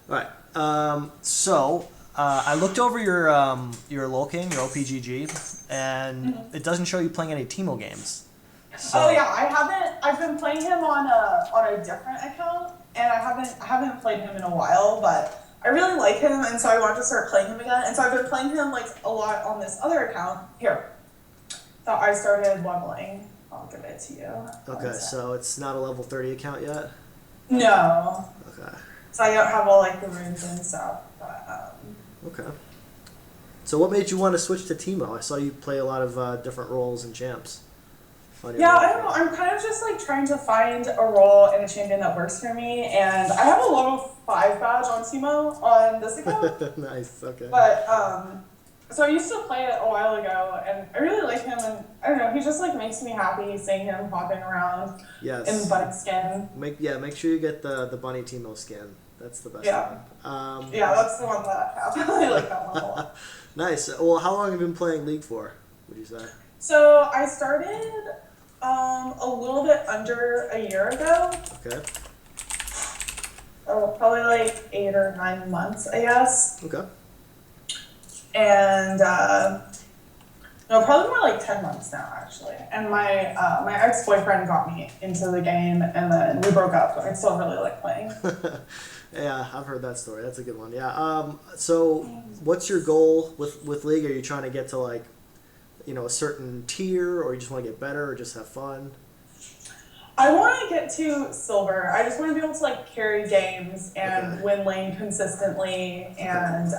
All right. I looked over your lolking, your OPGG, and it doesn't show you playing any Teemo games. So, Oh yeah, I haven't. I've been playing him on a different account, and I haven't played him in a while. But I really like him, and so I wanted to start playing him again. And so I've been playing him like a lot on this other account here that I started leveling. I'll give it to you. Okay, so it's not a level 30 account yet? No, Okay. so I don't have all like the runes and stuff. But Okay. So what made you want to switch to Teemo? I saw you play a lot of different roles and champs. yeah, I don't know. I'm kind of just like trying to find a role and a champion that works for me, and I have a level 5 badge on Teemo on this account. Nice, okay. But so I used to play it a while ago, and I really like him, and I don't know, he just like makes me happy seeing him hopping around Yes. in bunny skin. Make sure you get the bunny Teemo skin. That's the best Yeah. one. Yeah, that's the one that I have. I like that one a lot. Nice. Well, how long have you been playing League for, would you say? So I started a little bit under a year ago. Okay. Oh, probably like 8 or 9 months, I guess. Okay. And no, probably more like 10 months now, actually. And my ex-boyfriend got me into the game, and then we broke up, but I still really like playing. Yeah, I've heard that story. That's a good one. Yeah. So what's your goal with League? Are you trying to get to like, a certain tier, or you just want to get better, or just have fun? I want to get to silver. I just want to be able to like carry games and win lane consistently, and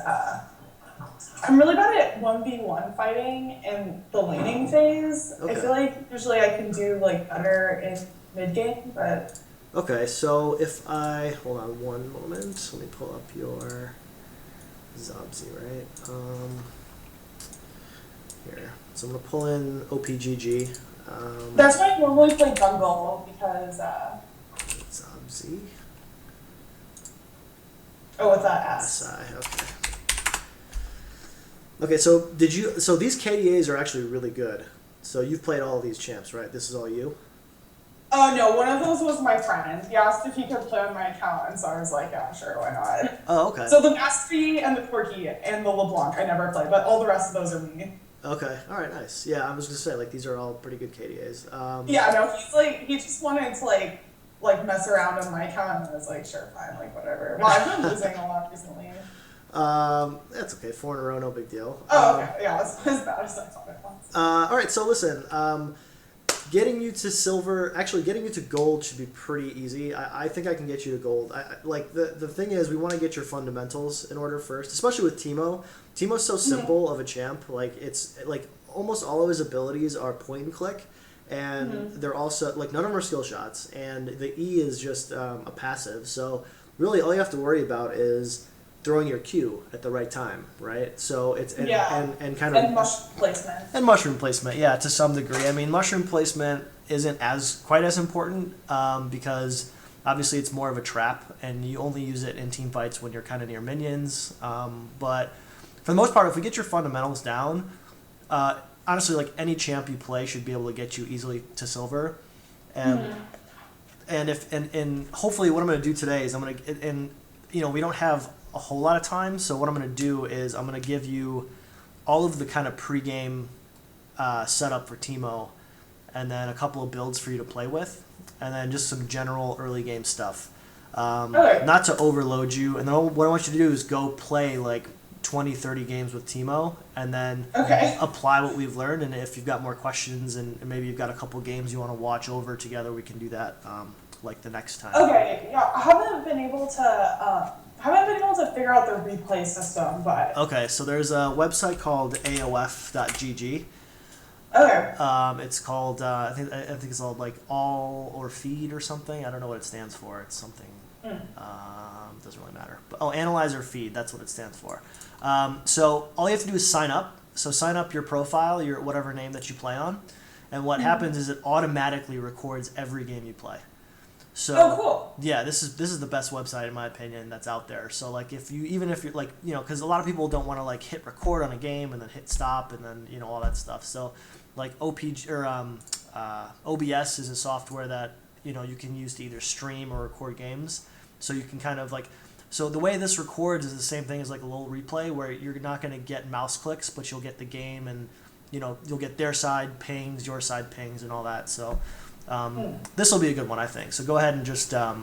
I'm really bad at 1v1 fighting in the laning phase. I feel like usually I can do like better in mid game, but. Okay, so if I hold on one moment, let me pull up your Zobzy, right? Here, so I'm gonna pull in OPGG. That's why I normally play jungle because. Zobzy. Oh, with that S. SI, okay. Okay, so so these KDAs are actually really good. So you've played all of these champs, right? This is all you? Oh no, one of those was my friend. He asked if he could play on my account, and so I was like, yeah, sure, why not? Oh, okay. So the Mastery and the Quirky and the LeBlanc I never played, but all the rest of those are me. Okay, all right, nice. Yeah, I was gonna say, like, these are all pretty good KDAs. Yeah, no, he just wanted to like mess around on my account, and I was like, sure, fine, like whatever. Well, I've been losing a lot recently. That's okay. 4 in a row, no big deal. Oh, okay, yeah, it's as bad as I thought it was. All right, so listen, getting you to silver, actually getting you to gold should be pretty easy. I think I can get you to gold. Like the thing is, we want to get your fundamentals in order first, especially with Teemo. Teemo's so simple of a champ. Like it's like almost all of his abilities are point and click, and they're also like none of them are skill shots, and the E is just a passive. So really, all you have to worry about is throwing your Q at the right time, right? So it's and kind of and mushroom placement. And mushroom placement, yeah, to some degree. I mean, mushroom placement isn't quite as important because obviously it's more of a trap, and you only use it in team fights when you're kind of near minions. But for the most part, if we get your fundamentals down, honestly, like any champ you play should be able to get you easily to silver. And and hopefully, what I'm going to do today is we don't have a whole lot of time, so what I'm going to do is I'm going to give you all of the kind of pregame setup for Teemo, and then a couple of builds for you to play with, and then just some general early game stuff. Not to overload you, and then what I want you to do is go play like 20, 30 games with Teemo, and then apply what we've learned, and if you've got more questions and maybe you've got a couple games you want to watch over together, we can do that like the next time. Okay, yeah, I haven't been able to figure out the replay system, but... Okay, so there's a website called aof.gg. Okay. It's called, I think it's called like all or feed or something. I don't know what it stands for. It's something, doesn't really matter. But, analyze or feed, that's what it stands for. So all you have to do is sign up. So sign up your profile, your whatever name that you play on. And what happens is it automatically records every game you play. So, cool. Yeah, this is the best website in my opinion that's out there. So like even if you're like, because a lot of people don't want to like hit record on a game and then hit stop and then all that stuff. So like OBS is a software that you can use to either stream or record games. So you can kind of like So the way this records is the same thing as like a little replay where you're not going to get mouse clicks, but you'll get the game and you'll get their side pings, your side pings, and all that. So this will be a good one, I think. So go ahead and just I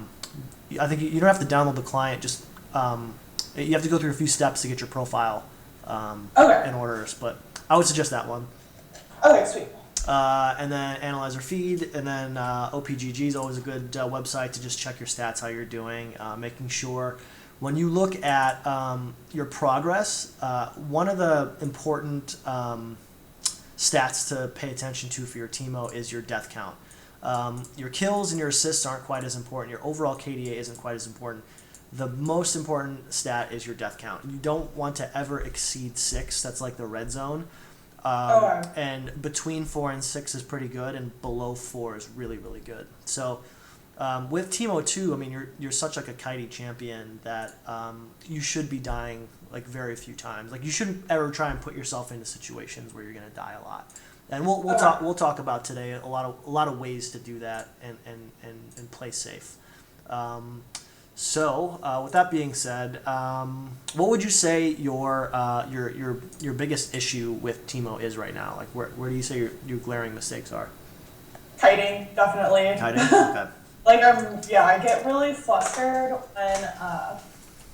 think you don't have to download the client. Just you have to go through a few steps to get your profile in orders, but I would suggest that one. Okay, sweet. And then analyzer feed, and then OPGG is always a good website to just check your stats, how you're doing, making sure when you look at your progress, one of the important stats to pay attention to for your Teemo is your death count. Your kills and your assists aren't quite as important. Your overall KDA isn't quite as important. The most important stat is your death count. You don't want to ever exceed 6. That's like the red zone. And between 4 and 6 is pretty good, and below 4 is really, really good. So with Teemo 2, I mean, you're such like a kitey champion that you should be dying like very few times. Like you shouldn't ever try and put yourself into situations where you're gonna die a lot. And we'll talk about today a lot of ways to do that and play safe. So with that being said, what would you say your biggest issue with Teemo is right now? Like where do you say your glaring mistakes are? Kiting, definitely. Kiting? Okay. Like I get really flustered when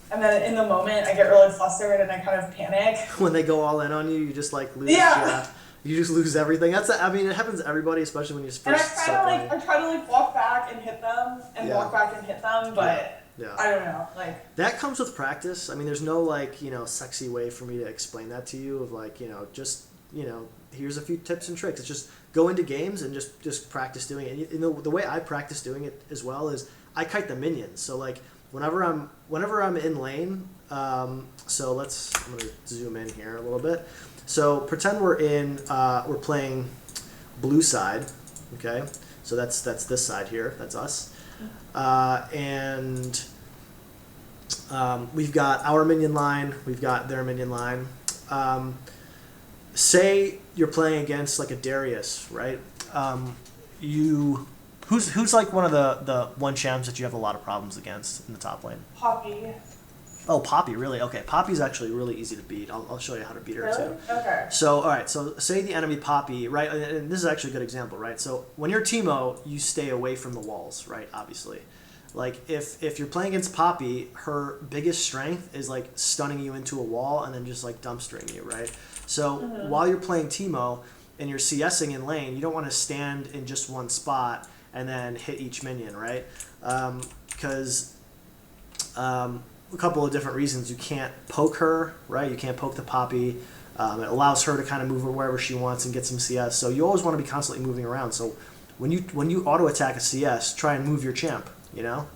and then in the moment I get really flustered and I kind of panic. When they go all in on you, you just like lose. Yeah. You just lose everything. I mean, it happens to everybody, especially when you first start playing. I try to walk back and hit them and walk back and hit them, but I don't know. Like that comes with practice. I mean, there's no sexy way for me to explain that to you of just here's a few tips and tricks. It's just go into games and just practice doing it. And the way I practice doing it as well is I kite the minions. So like whenever I'm in lane, I'm gonna zoom in here a little bit. So pretend we're playing blue side, okay? So that's this side here, that's us. And we've got our minion line, we've got their minion line. Say you're playing against like a Darius, right? Who's like one of the one champs that you have a lot of problems against in the top lane? Poppy. Oh, Poppy, really? Okay, Poppy's actually really easy to beat. I'll show you how to beat her too. Okay. So, all right. So, say the enemy Poppy, right? And this is actually a good example, right? So, when you're Teemo, you stay away from the walls, right? Obviously, like if you're playing against Poppy, her biggest strength is like stunning you into a wall and then just like dumpstering you, right? So, while you're playing Teemo and you're CSing in lane, you don't want to stand in just one spot and then hit each minion, right? Because a couple of different reasons. You can't poke her, right? You can't poke the Poppy. It allows her to kind of move wherever she wants and get some CS. So you always want to be constantly moving around. So when you auto attack a CS, try and move your champ.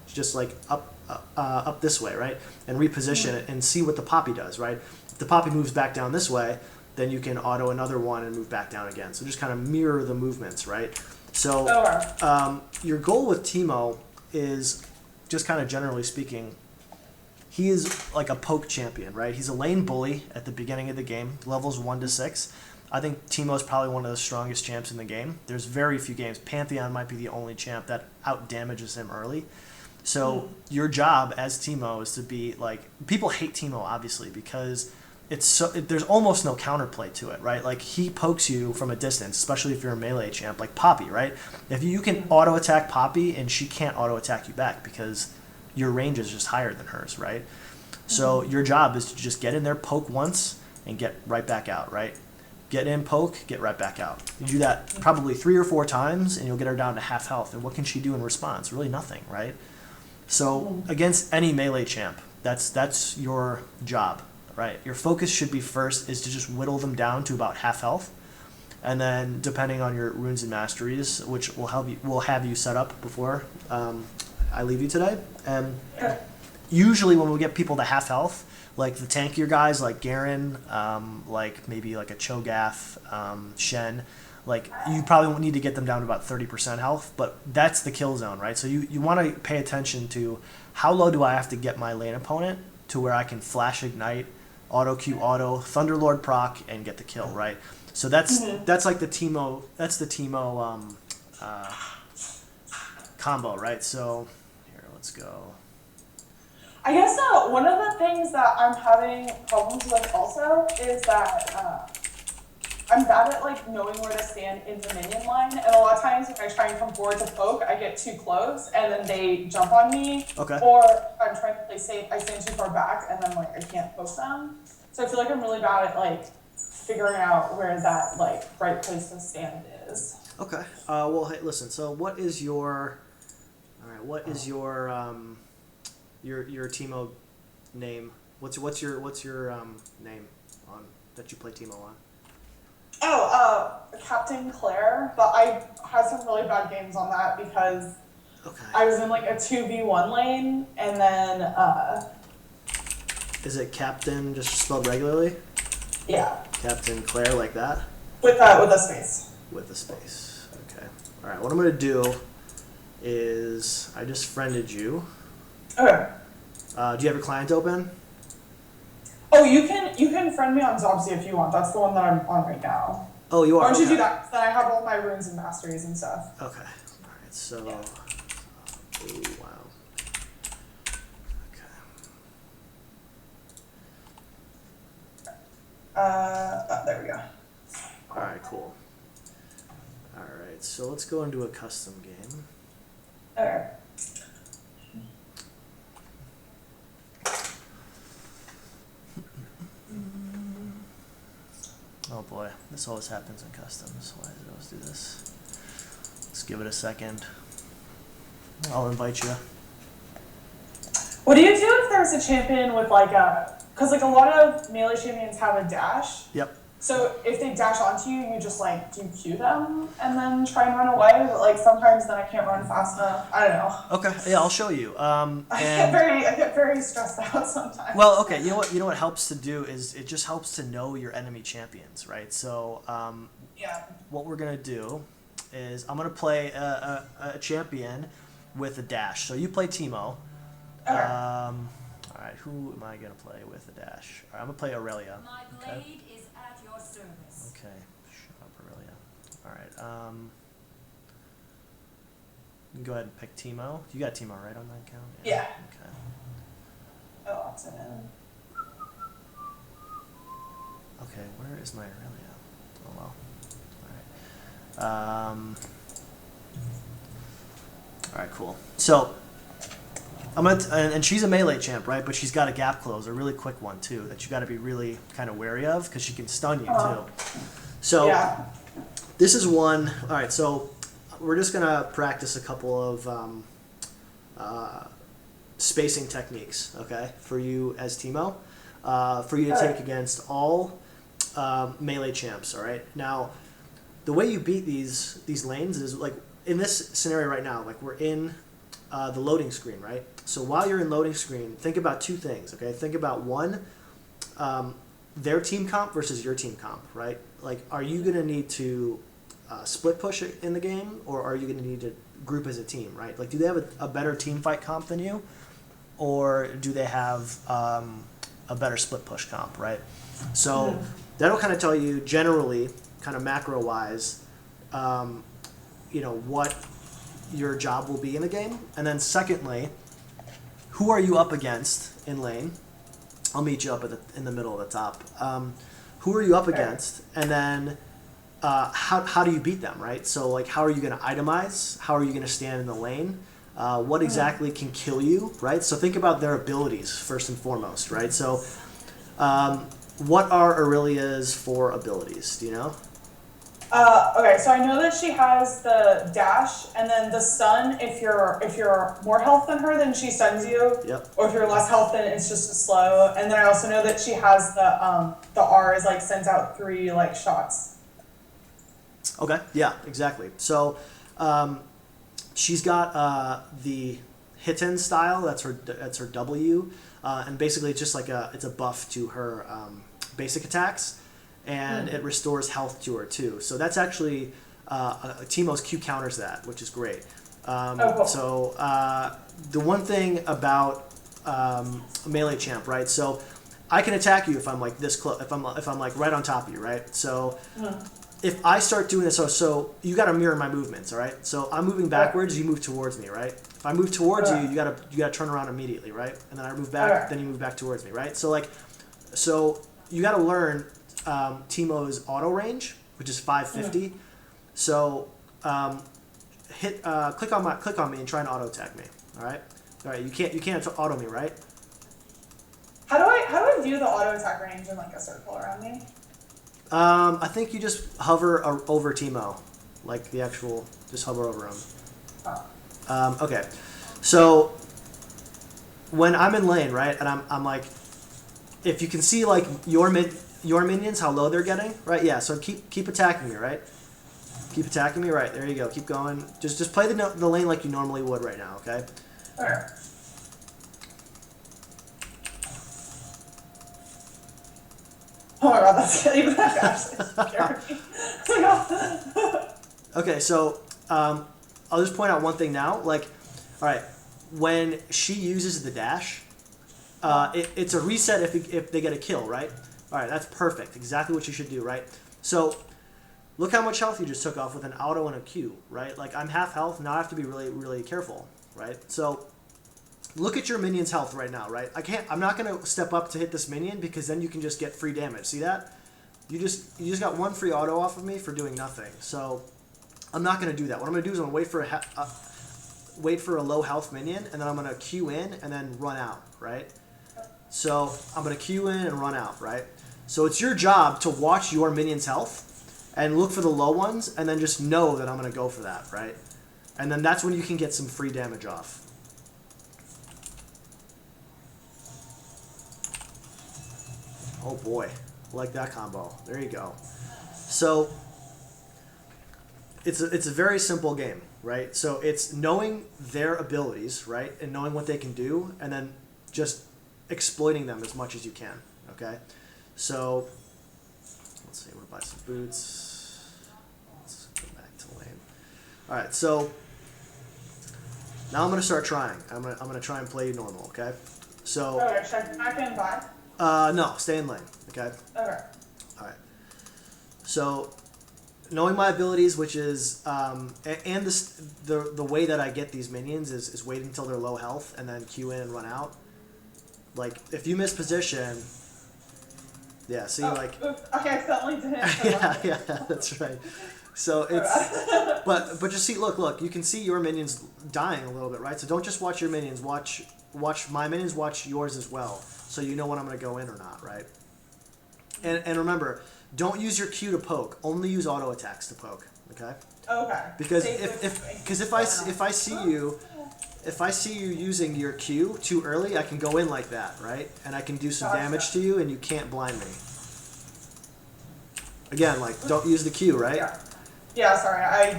Just like up this way, right? And reposition it and see what the Poppy does, right? If the Poppy moves back down this way, then you can auto another one and move back down again. So just kind of mirror the movements, right? So your goal with Teemo is just kind of generally speaking. He is like a poke champion, right? He's a lane bully at the beginning of the game, levels 1 to 6. I think Teemo is probably one of the strongest champs in the game. There's very few games. Pantheon might be the only champ that out damages him early. So your job as Teemo is to be like, people hate Teemo obviously because there's almost no counterplay to it, right? Like he pokes you from a distance, especially if you're a melee champ like Poppy, right? If you can auto attack Poppy and she can't auto attack you back because your range is just higher than hers, right? So your job is to just get in there, poke once, and get right back out, right? Get in, poke, get right back out. You do that probably 3 or 4 times, and you'll get her down to half health. And what can she do in response? Really nothing, right? So against any melee champ, that's your job, right? Your focus should be first is to just whittle them down to about half health. And then depending on your runes and masteries, which will have you set up before I leave you today. And usually when we get people to half health, like the tankier guys like Garen, like maybe like a Cho'Gath, Shen, like you probably won't need to get them down to about 30% health, but that's the kill zone, right? So you want to pay attention to how low do I have to get my lane opponent to where I can flash ignite, auto Q auto, Thunderlord proc, and get the kill, right? So that's like the Teemo, combo, right? So here, let's go. I guess one of the things that I'm having problems with also is that I'm bad at like knowing where to stand in the minion line, and a lot of times when I try and come forward to poke, I get too close, and then they jump on me. Okay. Or if I'm trying to play safe, I stand too far back, and then like I can't poke them. So I feel like I'm really bad at like figuring out where that like right place to stand is. Okay. Well, hey, listen. So, what is your your Teemo name? What's your name on that you play Teemo on? Captain Clair, but I had some really bad games on that because I was in like a 2v1 lane, and then Is it Captain just spelled regularly? Yeah. Captain Clair, like that? With a space. With a space. Okay. All right. What I'm gonna do is I just friended you. Okay. Do you have your client open? Oh, you can friend me on Zobsy if you want. That's the one that I'm on right now. Oh, you are. Why don't you okay. do that? Then I have all my runes and masteries and stuff. Okay. All right. So. Yeah. Oh wow. Okay. There we go. All right. Cool. All right. So let's go into a custom game. Okay. Oh boy, this always happens in customs. Why does it always do this? Let's give it a second. I'll invite you. What do you do if there's a champion with like because like a lot of melee champions have a dash. Yep. So if they dash onto you, you just like do you Q them and then try and run away. But like sometimes then I can't run fast enough. I don't know. Okay. Yeah, I'll show you. I get very stressed out sometimes. Well, okay. You know what helps to do is it just helps to know your enemy champions, right? So yeah. What we're gonna do is I'm gonna play a champion with a dash. So you play Teemo. Okay. All right. Who am I gonna play with a dash? All right, I'm gonna play Aurelia. My blade is at your service. Okay. Shut up, Aurelia. All right. You can go ahead and pick Teemo. You got Teemo right on that account? Yeah. Okay. Oh, accident. Okay, where is my Aurelia? Oh well. All right, cool. So I'm gonna and she's a melee champ, right? But she's got a gap close, a really quick one too, that you got to be really kind of wary of because she can stun you too. So yeah. This is one. All right, so we're just gonna practice a couple of spacing techniques, okay, for you as Teemo, for you to take against all melee champs. All right. Now, the way you beat these lanes is like in this scenario right now. Like we're in the loading screen, right? So while you're in loading screen, think about two things. Okay, think about one, their team comp versus your team comp, right? Like, are you gonna need to split push it in the game, or are you gonna need to group as a team, right? Like, do they have a better team fight comp than you, or do they have a better split push comp, right? So that'll kind of tell you generally, kind of macro wise, what your job will be in the game. And then secondly, who are you up against in lane? I'll meet you up in the middle of the top. Who are you up against? And then how do you beat them, right? So like, how are you going to itemize? How are you going to stand in the lane? What exactly can kill you, right? So think about their abilities first and foremost, right? So what are Aurelia's 4 abilities? Do you know? Okay, so I know that she has the dash and then the stun. If you're more health than her, then she stuns you. Yep. Or if you're less health, then it's just a slow. And then I also know that she has the R is like sends out 3 like shots. Okay. Yeah. Exactly. So she's got the Hitten style. That's her W, and basically it's just like it's a buff to her basic attacks. And it restores health to her too. So that's actually Teemo's Q counters that, which is great. Cool. So the one thing about a melee champ, right? So I can attack you if I'm like this close, if I'm like right on top of you, right? So if I start doing this, so you got to mirror my movements, all right? So I'm moving backwards, you move towards me, right? If I move towards you, you gotta turn around immediately, right? And then I move back, then you move back towards me, right? So you got to learn Teemo's auto range, which is 550. So click on me and try and auto attack me, all right? All right, you can't auto me, right? How do I view the auto attack range in like a circle around me? I think you just hover over Teemo, like the actual, just hover over him. Oh. Okay, so when I'm in lane, right, and I'm like, if you can see like your minions, how low they're getting, right? Yeah, so keep attacking me, right? Keep attacking me, right? There you go. Keep going. Just play the lane like you normally would right now, okay? Okay. Oh my god, that's even that actually scared me. Oh my god. Okay, so I'll just point out one thing now. Like, all right, when she uses the dash, it's a reset if they get a kill, right? All right, that's perfect. Exactly what you should do, right? So look how much health you just took off with an auto and a Q, right? Like I'm half health, now I have to be really, really careful, right? So look at your minion's health right now, right? I'm not gonna step up to hit this minion because then you can just get free damage. See that? You just got one free auto off of me for doing nothing. So I'm not gonna do that. What I'm gonna do is I'm gonna wait for a low health minion, and then I'm gonna Q in and then run out, right? So I'm gonna Q in and run out, right? So it's your job to watch your minion's health and look for the low ones, and then just know that I'm gonna go for that, right? And then that's when you can get some free damage off. Oh boy, I like that combo. There you go. So it's a very simple game, right? So it's knowing their abilities, right, and knowing what they can do, and then just exploiting them as much as you can. Okay, so let's see. I'm gonna buy some boots. Let's go back to lane. All right, so now I'm gonna start trying. I'm gonna try and play normal. Okay, so. Okay, should I come back in buy? No, stay in lane. Okay. Okay. All right. So, knowing my abilities, which is and the way that I get these minions is wait until they're low health and then Q in and run out. Like if you miss position, yeah. See, like. Oops. Okay, I accidentally did it. Yeah, that's right. So it's, but just see, look, you can see your minions dying a little bit, right? So don't just watch your minions, watch my minions, watch yours as well, so you know when I'm going to go in or not, right? And remember, don't use your Q to poke. Only use auto attacks to poke. Okay. Okay. Because if I see you using your Q too early, I can go in like that, right? And I can do some damage to you, and you can't blind me. Again, like don't use the Q, right? Yeah. Yeah. Sorry, I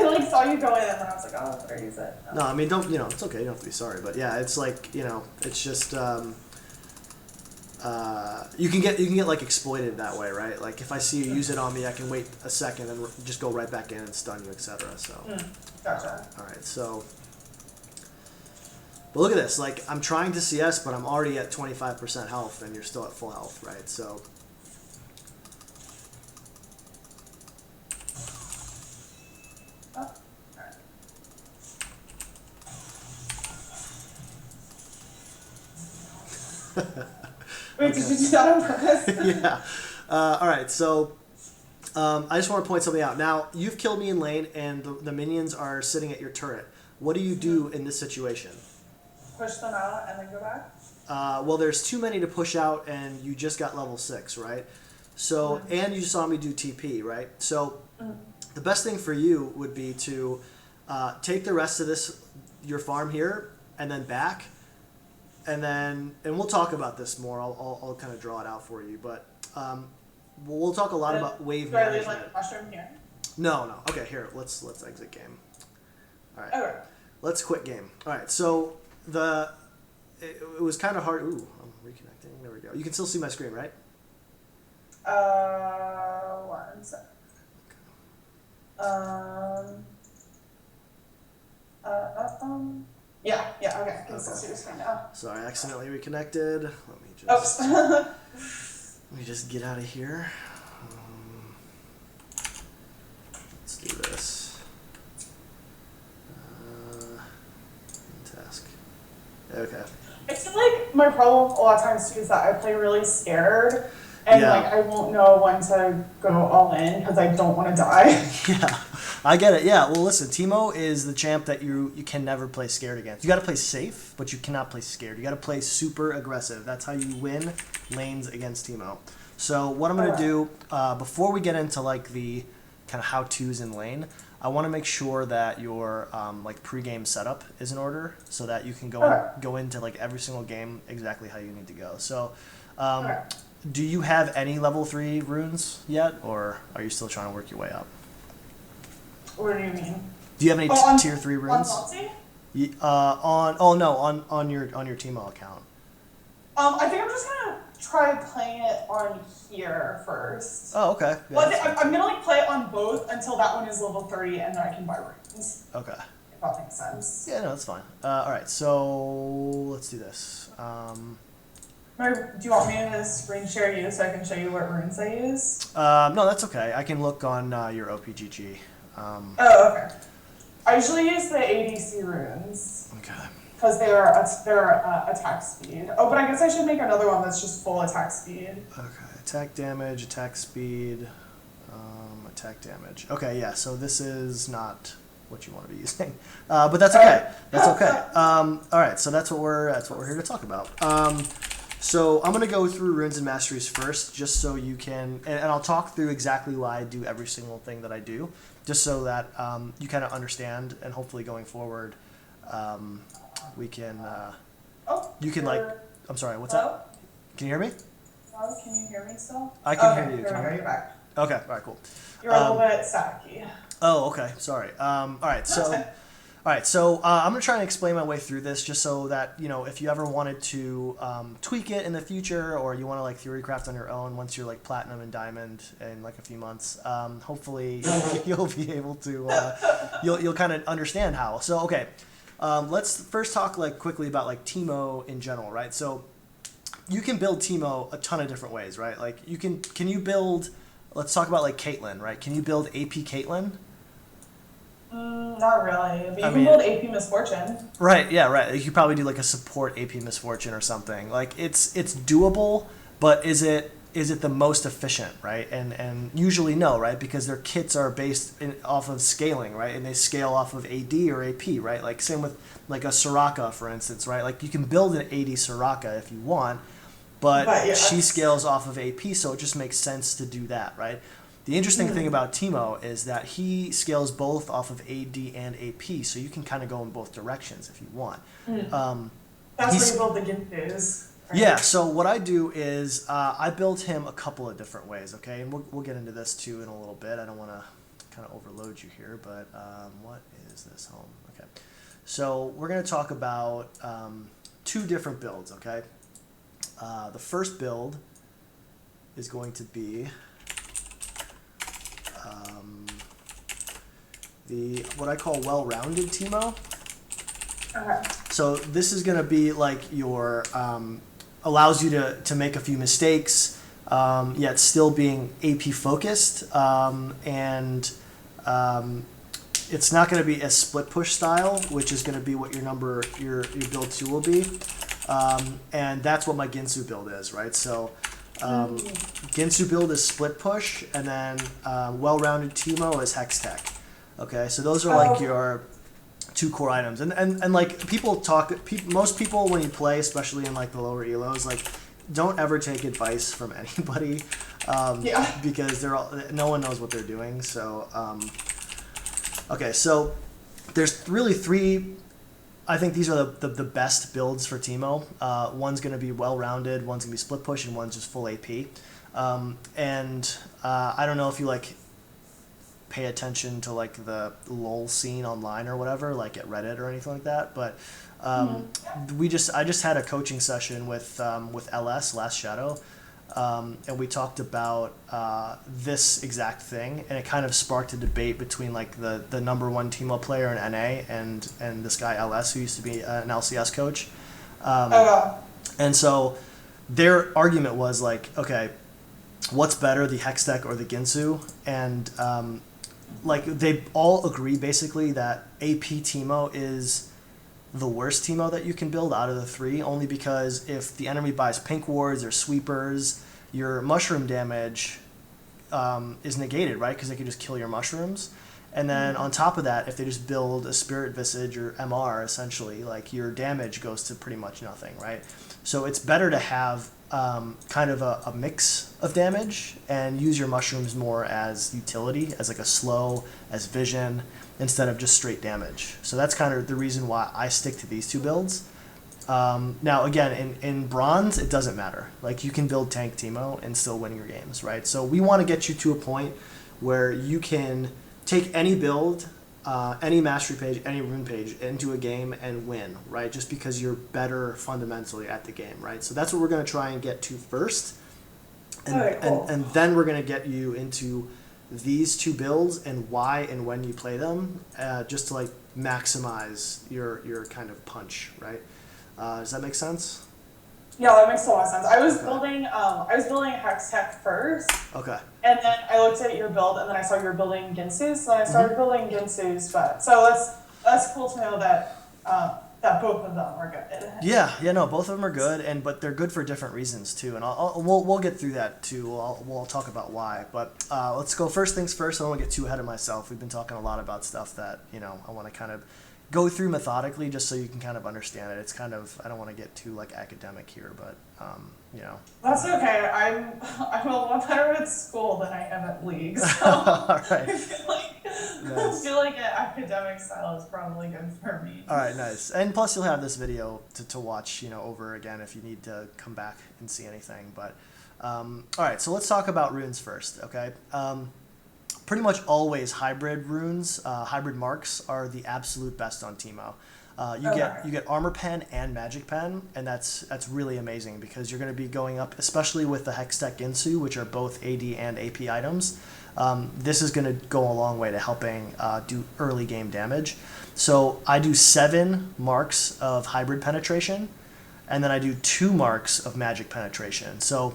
like saw you go in, and then I was like, oh, I better use it. No, I mean don't. It's okay. You don't have to be sorry, but yeah, it's like it's just. You can get like exploited that way, right? Like if I see you use it on me, I can wait a second and just go right back in and stun you, etc. So, Gotcha. All right, so, but look at this. Like I'm trying to CS, but I'm already at 25% health, and you're still at full health, right? So. Wait, Okay. did you do that on purpose? Yeah. All right, so I just want to point something out. Now, you've killed me in lane, and the minions are sitting at your turret. What do you do in this situation? Push them out and then go back? Well, there's too many to push out, and you just got level 6, right? So, and you saw me do TP, right? So, the best thing for you would be to take the rest of your farm here, and then back. And we'll talk about this more. I'll kind of draw it out for you, but we'll talk a lot about wave Do I leave management. like a mushroom here? No. Okay, here let's exit game. All right. Okay. Let's quit game. All right. So it was kind of hard. Ooh, I'm reconnecting. There we go. You can still see my screen, right? 1 sec. Yeah, okay. I can still see your screen now. Sorry, I accidentally reconnected. Let me just Oops. let me just get out of here. Okay. I feel like my problem a lot of times too is that I play really scared, and Yeah. like I won't know when to go all in because I don't want to die. Yeah, I get it. Yeah, well, listen, Teemo is the champ that you can never play scared against. You got to play safe, but you cannot play scared. You got to play super aggressive. That's how you win lanes against Teemo. So what I'm gonna do before we get into like the kind of how-tos in lane, I want to make sure that your like pre-game setup is in order, so that you can go into like every single game exactly how you need to go. So. Do you have any level 3 runes yet, or are you still trying to work your way up? What do you mean? Do you have any tier 3 runes? On your Teemo account. I think I'm just gonna try playing it on here first. Oh, okay. Yeah, Well, I'm gonna like play it on both until that one is level 30, and then I can buy runes. Okay. If that makes sense. Yeah, no, that's fine. All right, so let's do this. Do you want me to screen share you so I can show you what runes I use? No, that's okay. I can look on your OPGG. Oh, okay. I usually use the ADC runes. Okay. Because they're attack speed. Oh, but I guess I should make another one that's just full attack speed. Okay. Attack damage, attack speed, attack damage. Okay, yeah. So this is not what you want to be using, but that's okay. That's okay. All right. So that's what we're here to talk about. So I'm gonna go through runes and masteries first, just so you can, and I'll talk through exactly why I do every single thing that I do, just so that you kind of understand, and hopefully going forward, we can. You can like. I'm sorry. What's that? Can you hear me? Hello, can you hear me still? I can hear you. Can you hear me? Back. Okay. All right. Cool. You're a little bit staticky. Oh, okay. Sorry. All right. So I'm gonna try and explain my way through this, just so that if you ever wanted to tweak it in the future, or you want to like theorycraft on your own once you're like platinum and diamond in like a few months, hopefully you'll be able to you'll kind of understand how. So okay, let's first talk like quickly about like Teemo in general, right? So you can build Teemo a ton of different ways, right? Like can you build? Let's talk about like Caitlyn, right? Can you build AP Caitlyn? Not really. But you can build AP Misfortune. Right, yeah, right. You could probably do like a support AP Misfortune or something. Like it's doable, but is it the most efficient, right? And usually no, right? Because their kits are based off of scaling, right? And they scale off of AD or AP, right? Like same with like a Soraka, for instance, right? Like you can build an AD Soraka if you want, but she scales off of AP, so it just makes sense to do that, right? The interesting thing about Teemo is that he scales both off of AD and AP, so you can kind of go in both directions if you want. That's where you build the Ginthus. Right? Yeah, so what I do is I build him a couple of different ways, okay? And we'll get into this too in a little bit. I don't want to kind of overload you here, but what is this home? Okay, so we're going to talk about 2 different builds, okay? The first build is going to be the what I call well-rounded Teemo. Okay. So this is going to be like your allows you to make a few mistakes, yet still being AP focused, and it's not going to be a split push style, which is going to be what your build 2 will be, and that's what my Ginsu build is, right? So. Ginsu build is split push, and then well-rounded Teemo is hex tech. Okay, so those are like your 2 core items, and like most people when you play, especially in like the lower elos, like don't ever take advice from anybody, because no one knows what they're doing. So okay, so there's really 3. I think these are the best builds for Teemo. One's going to be well-rounded, one's going to be split push, and one's just full AP. I don't know if you like pay attention to like the LOL scene online or whatever, like at Reddit or anything like that, but I just had a coaching session with LS, Last Shadow, and we talked about this exact thing, and it kind of sparked a debate between like the number 1 Teemo player in NA and this guy LS, who used to be an LCS coach. And so their argument was like, okay, what's better, the Hextech or the Ginsu? And like they all agree basically that AP Teemo is the worst Teemo that you can build out of the three, only because if the enemy buys pink wards or sweepers, your mushroom damage is negated, right? Because they can just kill your mushrooms. And then on top of that, if they just build a Spirit Visage or MR, essentially, like your damage goes to pretty much nothing, right? So it's better to have kind of a mix of damage and use your mushrooms more as utility, as like a slow, as vision, instead of just straight damage. So that's kind of the reason why I stick to these two builds. Now, again, in Bronze, it doesn't matter. Like, you can build tank Teemo and still win your games, right? So we want to get you to a point where you can take any build, any mastery page, any rune page into a game and win, right? Just because you're better fundamentally at the game, right? So that's what we're going to try and get to first. And, cool. and then we're going to get you into these two builds and why and when you play them, just to like maximize your kind of punch, right? Does that make sense? Yeah, that makes a lot of sense. I was building Hex Tech first. Okay. And then I looked at your build, and then I saw you were building Ginsu's, so then I started building Ginsu's. But so that's cool to know that that both of them are good. Yeah, no, both of them are good, but they're good for different reasons too, and we'll get through that too. We'll talk about why, but let's go first things first. I don't want to get too ahead of myself. We've been talking a lot about stuff that I want to kind of go through methodically, just so you can kind of understand it. It's kind of, I don't want to get too like academic here, but That's okay. I'm a lot better at school than I am at league. So All right. I feel like an academic style is probably good for me. All right, nice. And plus, you'll have this video to watch, over again if you need to come back and see anything. But all right, so let's talk about runes first, okay? Pretty much always hybrid runes, hybrid marks are the absolute best on Teemo. You get armor pen and magic pen, and that's really amazing because you're going to be going up, especially with the Hextech Ginsu, which are both AD and AP items. This is going to go a long way to helping do early game damage. So I do 7 marks of hybrid penetration, and then I do 2 marks of magic penetration. So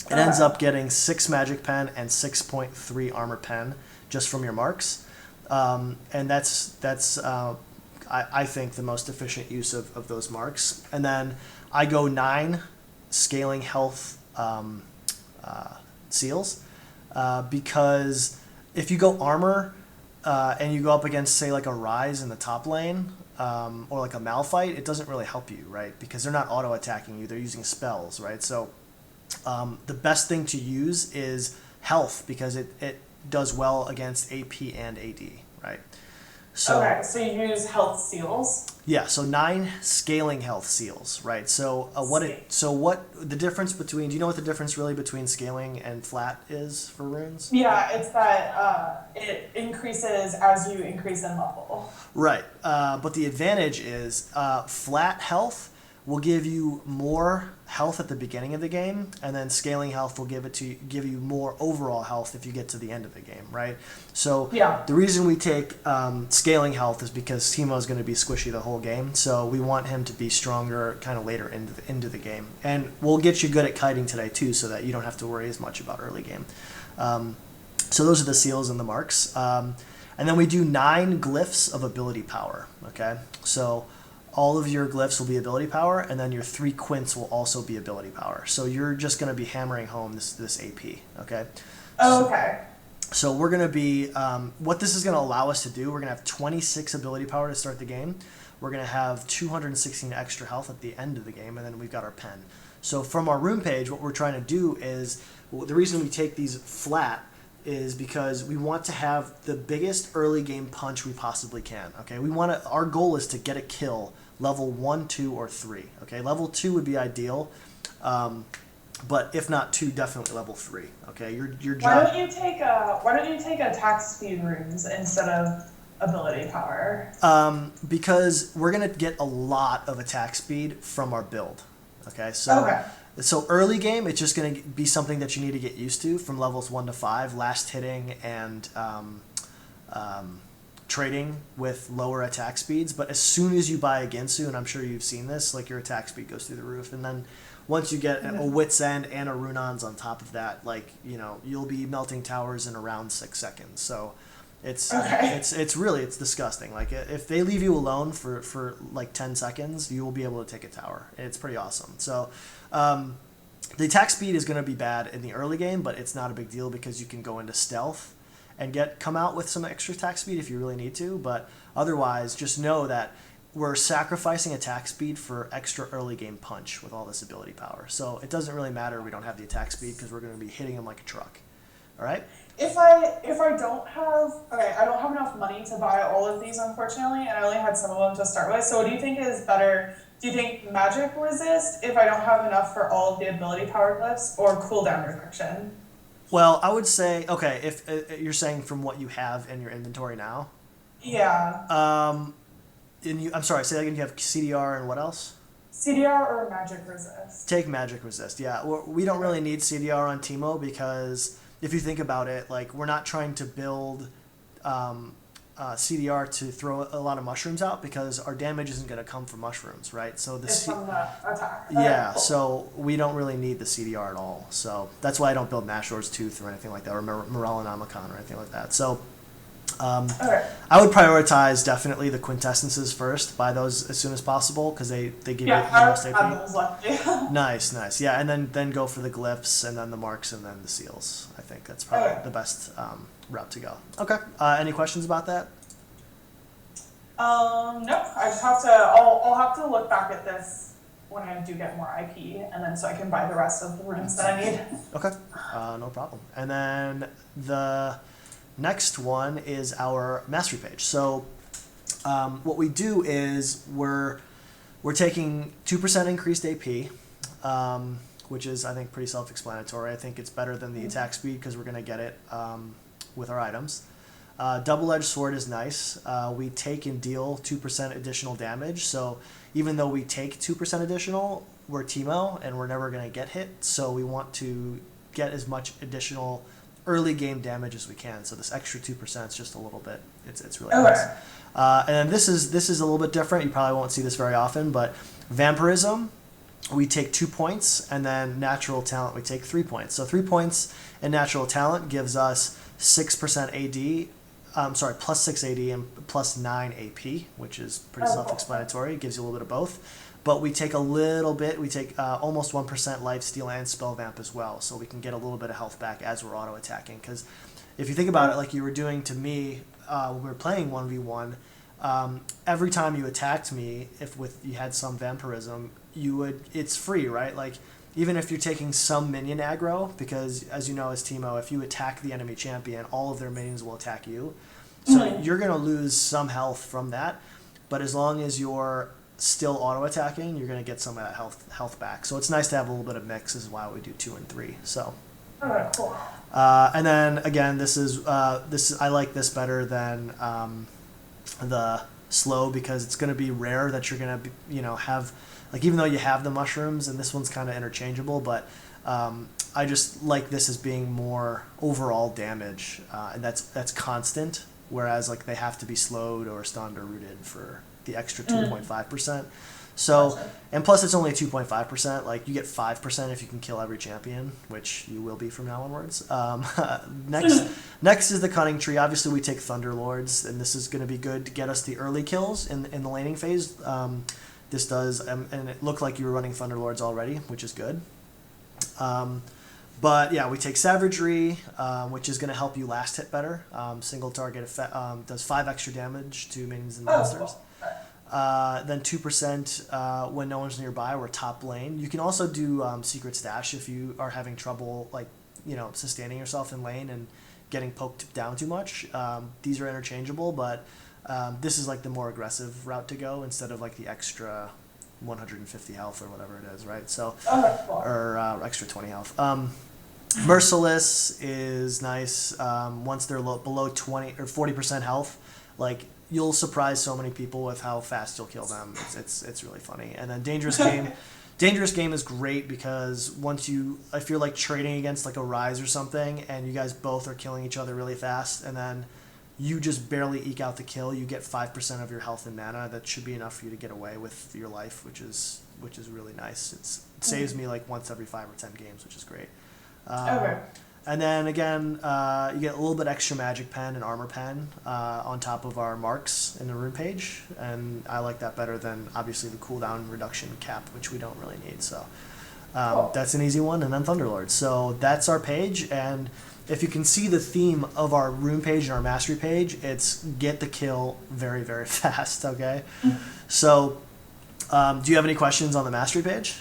it ends up getting 6 magic pen and 6.3 armor pen just from your marks, and that's I think the most efficient use of those marks. And then I go 9 scaling health seals, because if you go armor and you go up against, say, like a Rise in the top lane, or like a Malphite, it doesn't really help you, right? Because they're not auto-attacking you, they're using spells, right? So the best thing to use is health, because it does well against AP and AD, right? So, okay, so you use health seals. Yeah, so 9 scaling health seals, right? So what the difference between? Do you know what the difference really between scaling and flat is for runes? Yeah, it's that it increases as you increase in level. Right, but the advantage is flat health will give you more health at the beginning of the game, and then scaling health will give you more overall health if you get to the end of the game, right? So the reason we take scaling health is because Teemo is going to be squishy the whole game, so we want him to be stronger kind of later into the game. And we'll get you good at kiting today too, so that you don't have to worry as much about early game. So those are the seals and the marks. And then we do 9 glyphs of ability power, okay? So all of your glyphs will be ability power, and then your 3 quints will also be ability power. So you're just going to be hammering home this AP, okay? Okay. So we're going to be, what this is going to allow us to do, we're going to have 26 ability power to start the game. We're going to have 216 extra health at the end of the game, and then we've got our pen. So from our rune page, what we're trying to do is, the reason we take these flat is because we want to have the biggest early game punch we possibly can, okay? Our goal is to get a kill level 1, 2, or 3. Okay, level 2 would be ideal, but if not 2, definitely level 3. Okay, your job. Why don't you take attack speed runes instead of ability power? Because we're gonna get a lot of attack speed from our build. Okay, so early game, it's just gonna be something that you need to get used to from levels 1 to 5, last hitting and trading with lower attack speeds. But as soon as you buy a Ginsu, and I'm sure you've seen this, like your attack speed goes through the roof. And then once you get a Wit's End and a Runons on top of that, like, you'll be melting towers in around 6 seconds. So It's disgusting. Like if they leave you alone for like 10 seconds, you will be able to take a tower. It's pretty awesome. So the attack speed is going to be bad in the early game, but it's not a big deal because you can go into stealth and come out with some extra attack speed if you really need to. But otherwise, just know that we're sacrificing attack speed for extra early game punch with all this ability power. So it doesn't really matter we don't have the attack speed because we're going to be hitting them like a truck. All right? If I don't have I don't have enough money to buy all of these, unfortunately, and I only had some of them to start with. So what do you think is better? Do you think magic resist if I don't have enough for all of the ability power glyphs, or cooldown reduction? Well, I would say, okay, if you're saying from what you have in your inventory now. Yeah. I'm sorry, say that again. You have CDR and what else? CDR or magic resist? Take magic resist, yeah. We don't really need CDR on Teemo because if you think about it, like we're not trying to build CDR to throw a lot of mushrooms out because our damage isn't going to come from mushrooms, right? So it's from the attack. Yeah, cool. So we don't really need the CDR at all. So that's why I don't build Nashor's Tooth or anything like that, or Morellonomicon or anything like that. So I would prioritize definitely the quintessences first. Buy those as soon as possible because they give you the most AP. Nice. Yeah, and then go for the glyphs and then the marks and then the seals. I think that's probably the best route to go. Okay. Any questions about that? No. I just have to. I'll have to look back at this when I do get more IP, and then so I can buy the rest of the runes that I need. Okay. No problem. And then the next one is our mastery page. So what we do is we're taking 2% increased AP, which is, I think, pretty self-explanatory. I think it's better than the attack speed because we're going to get it with our items. Double-edged sword is nice. We take and deal 2% additional damage. So even though we take 2% additional, we're Teemo and we're never going to get hit. So we want to get as much additional early game damage as we can. So this extra 2% is just a little bit. It's really nice. And then this is a little bit different. You probably won't see this very often, but vampirism, we take 2 points, and then natural talent we take 3 points. So 3 points in natural talent gives us 6% AD. Plus 6 AD and plus 9 AP, which is pretty self-explanatory. It gives you a little bit of both. But we take a little bit, we take almost 1% life steal and spell vamp as well, so we can get a little bit of health back as we're auto attacking. Because if you think about it, like you were doing to me when we were playing 1v1, every time you attacked me, if you had some vampirism, it's free, right? Like even if you're taking some minion aggro, because as you know as Teemo, if you attack the enemy champion, all of their minions will attack you. So you're going to lose some health from that, but as long as you're still auto attacking, you're going to get some of that health back. So it's nice to have a little bit of mix. This is why we do 2 and 3. So Cool. And then again, this is I like this better than the slow because it's going to be rare that you're going to have, like, even though you have the mushrooms and this one's kind of interchangeable, but I just like this as being more overall damage, and that's constant, whereas like they have to be slowed or stunned or rooted for the extra 2.5%. So, gotcha. And plus it's only 2.5%. Like you get 5% if you can kill every champion, which you will be from now onwards. Next is the Cunning Tree. Obviously we take Thunderlords, and this is going to be good to get us the early kills in the laning phase. This does, and it looked like you were running Thunderlords already, which is good. But yeah, we take Savagery, which is going to help you last hit better. Single target effect, does 5 extra damage to minions and monsters. Then 2% when no one's nearby. We're top lane. You can also do Secret Stash if you are having trouble, like, sustaining yourself in lane and getting poked down too much. These are interchangeable, but this is like the more aggressive route to go instead of like the extra 150 health or whatever it is, right? So, or extra 20 health. Merciless is nice. Once they're below 20 or 40% health, like you'll surprise so many people with how fast you'll kill them. It's really funny. And then Dangerous Game. Dangerous Game is great because if you're like trading against like a Rise or something and you guys both are killing each other really fast and then you just barely eke out the kill, you get 5% of your health and mana. That should be enough for you to get away with your life, which is really nice. It saves me like once every 5 or 10 games, which is great. And then again, you get a little bit extra magic pen and armor pen on top of our marks in the rune page, and I like that better than obviously the cooldown reduction cap, which we don't really need. So that's an easy one, and then Thunderlord. So that's our page, and if you can see the theme of our rune page and our mastery page, it's get the kill very, very fast. Okay, so do you have any questions on the mastery page?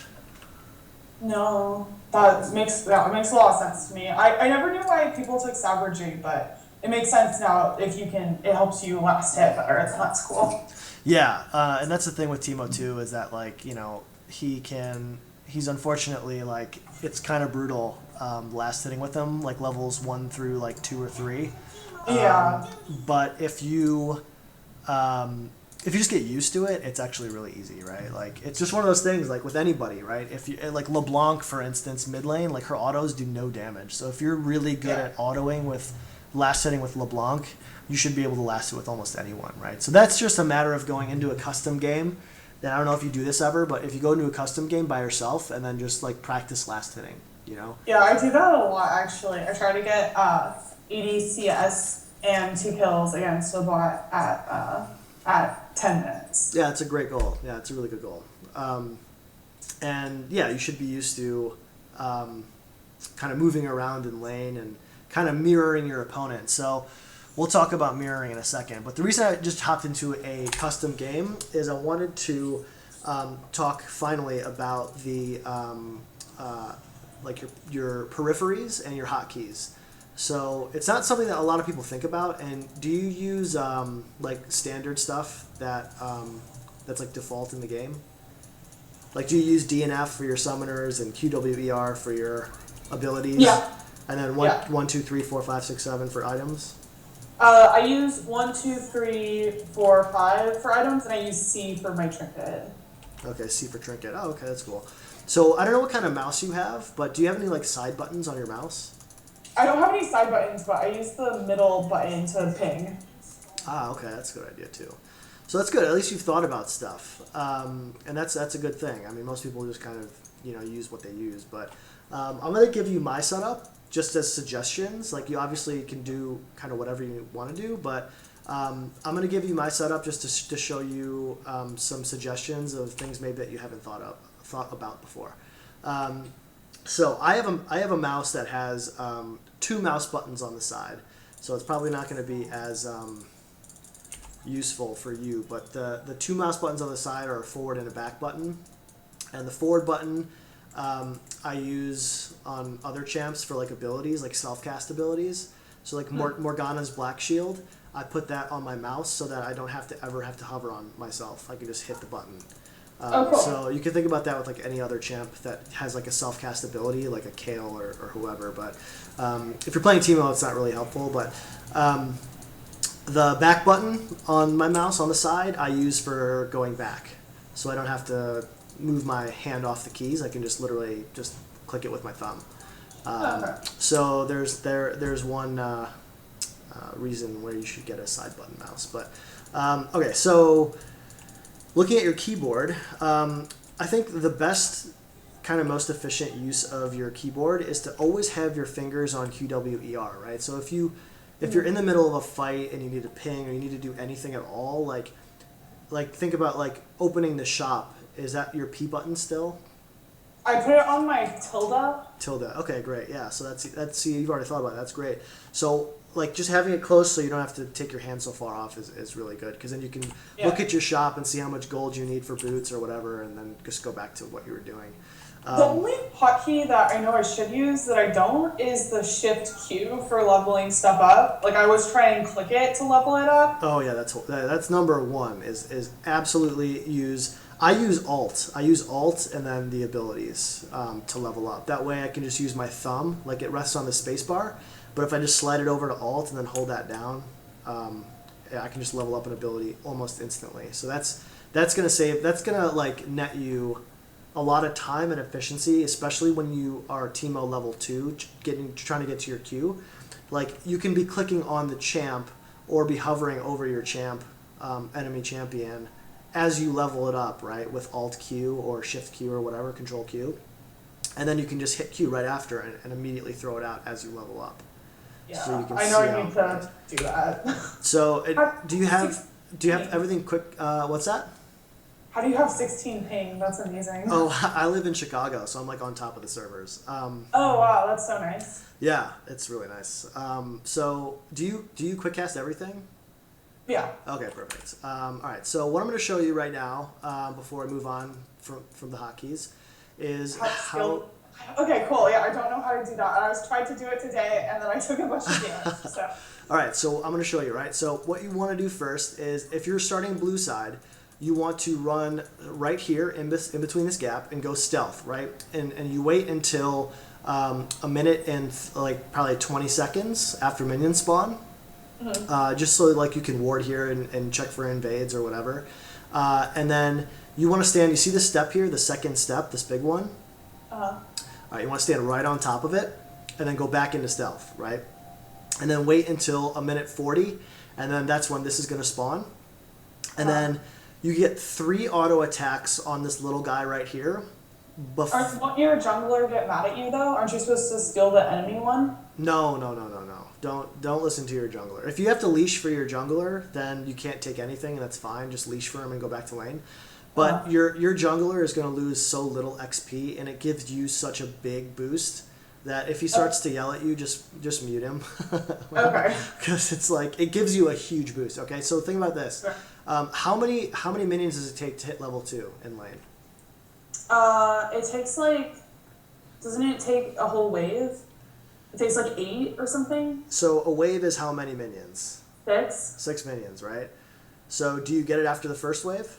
No, that makes a lot of sense to me. I never knew why people took Savagery, but it makes sense now. If you can, it helps you last hit better. That's cool. Yeah, and that's the thing with Teemo too, is that like, you know, he's unfortunately like, it's kind of brutal last hitting with him, like levels 1 through like 2 or 3. Yeah. But if you just get used to it, it's actually really easy, right? Like, it's just one of those things, like with anybody, right? If you, like LeBlanc, for instance, mid lane, like her autos do no damage. So if you're really good at autoing with last hitting with LeBlanc, you should be able to last it with almost anyone, right? So that's just a matter of going into a custom game. And I don't know if you do this ever, but if you go into a custom game by yourself and then just like practice last hitting, you know? Yeah, I do that a lot actually. I try to get 80 CS and 2 kills against a bot at 10 minutes. Yeah, it's a great goal. Yeah, it's a really good goal. And yeah, you should be used to kind of moving around in lane and kind of mirroring your opponent. So we'll talk about mirroring in a second. But the reason I just hopped into a custom game is I wanted to talk finally about the like your peripheries and your hotkeys. So it's not something that a lot of people think about. And do you use like standard stuff that that's like default in the game? Like, do you use DNF for your summoners and QWER for your abilities? Yeah. And then 1, 2, 3, 4, 5, 6, 7 for items? I use 1, 2, 3, 4, 5 for items, and I use C for my trinket. Okay, C for trinket. Oh, okay, that's cool. So I don't know what kind of mouse you have, but do you have any like side buttons on your mouse? I don't have any side buttons, but I use the middle button to ping. Ah, okay, that's a good idea too. So that's good. At least you've thought about stuff, and that's a good thing. I mean, most people just kind of use what they use. But I'm gonna give you my setup just as suggestions. Like, you obviously can do kind of whatever you want to do, but I'm gonna give you my setup just to show you some suggestions of things maybe that you haven't thought about before. So I have a mouse that has 2 mouse buttons on the side, so it's probably not going to be as useful for you. But the 2 mouse buttons on the side are a forward and a back button, and the forward button I use on other champs for like abilities, like self-cast abilities. So like Morgana's Black Shield, I put that on my mouse so that I don't have to hover on myself. I can just hit the button. Cool. So you can think about that with like any other champ that has like a self-cast ability, like a Kale or whoever. But if you're playing Teemo, it's not really helpful. But the back button on my mouse on the side, I use for going back. So I don't have to move my hand off the keys. I can just literally just click it with my thumb. So there's one reason where you should get a side button mouse. But okay, so looking at your keyboard, I think the best kind of most efficient use of your keyboard is to always have your fingers on QWER, right? So if you're in the middle of a fight and you need to ping or you need to do anything at all, like think about like opening the shop. Is that your P button still? I put it on my tilde. Tilde. Okay, great. Yeah. So that's see, you've already thought about it. That's great. So like just having it close so you don't have to take your hand so far off is really good, because then you can look at your shop and see how much gold you need for boots or whatever, and then just go back to what you were doing. The only hotkey that I know I should use that I don't is the Shift Q for leveling stuff up. Like, I always try and click it to level it up. Oh yeah, that's number one. Is absolutely use. I use Alt. I use Alt and then the abilities to level up. That way I can just use my thumb, like it rests on the space bar. But if I just slide it over to Alt and then hold that down, I can just level up an ability almost instantly. So that's gonna like net you a lot of time and efficiency, especially when you are Teemo level 2, trying to get to your Q. Like, you can be clicking on the champ or be hovering over your champ, enemy champion, as you level it up, right, with Alt Q or Shift Q or whatever, Control Q. and then you can just hit Q right after and immediately throw it out as you level up. Yeah, So you can I know see I need to do that. So do you have everything quick? What's that? How do you have 16 ping? That's amazing. Oh, I live in Chicago, so I'm like on top of the servers. Oh wow, that's so nice. Yeah, it's really nice. So do you quick cast everything? Yeah. Okay, perfect. All right, so what I'm going to show you right now, before I move on from the hotkeys, is how. Okay, cool. Yeah, I don't know how to do that. I was trying to do it today, and then I took a bunch of damage. So. All right, so I'm going to show you, right? So what you want to do first is, if you're starting blue side, you want to run right here in between this gap and go stealth, right? And you wait until a minute and like probably 20 seconds after minions spawn. Mm-hmm. Just so like you can ward here and check for invades or whatever. And then you want to stand, you see this step here, the second step, this big one? All right, you want to stand right on top of it and then go back into stealth, right? And then wait until a minute 40, and then that's when this is going to spawn. And then you get 3 auto attacks on this little guy right here. Won't your jungler get mad at you though? Aren't you supposed to steal the enemy one? No. Don't listen to your jungler. If you have to leash for your jungler, then you can't take anything, and that's fine. Just leash for him and go back to lane. But your jungler is going to lose so little XP, and it gives you such a big boost that if he starts to yell at you, just mute him. Okay. Because it's like, it gives you a huge boost. Okay, so think about this. Sure. How many minions does it take to hit level 2 in lane? It takes like, doesn't it take a whole wave? It takes like 8 or something. So a wave is how many minions? 6. 6 minions, right? So do you get it after the first wave?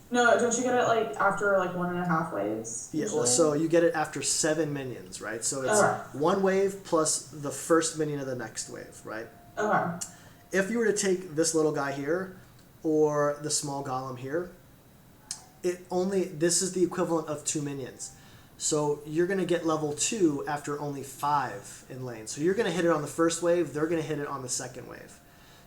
No, don't you get it like after like 1.5 waves? Yeah, well, so you get it after 7 minions, right? So it's 1 wave plus the first minion of the next wave, right? Okay. If you were to take this little guy here, or the small golem here, this is the equivalent of 2 minions. So you're going to get level 2 after only 5 in lane. So you're going to hit it on the first wave, they're going to hit it on the second wave.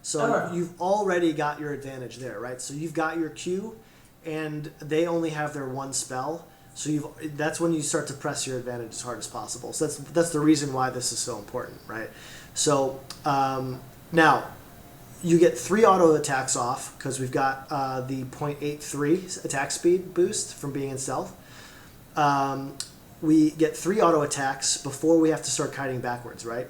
So you've already got your advantage there, right? So you've got your Q, and they only have their 1 spell. So that's when you start to press your advantage as hard as possible. So that's the reason why this is so important, right? So now you get 3 auto attacks off because we've got the 0.83 attack speed boost from being in stealth. We get 3 auto attacks before we have to start kiting backwards, right?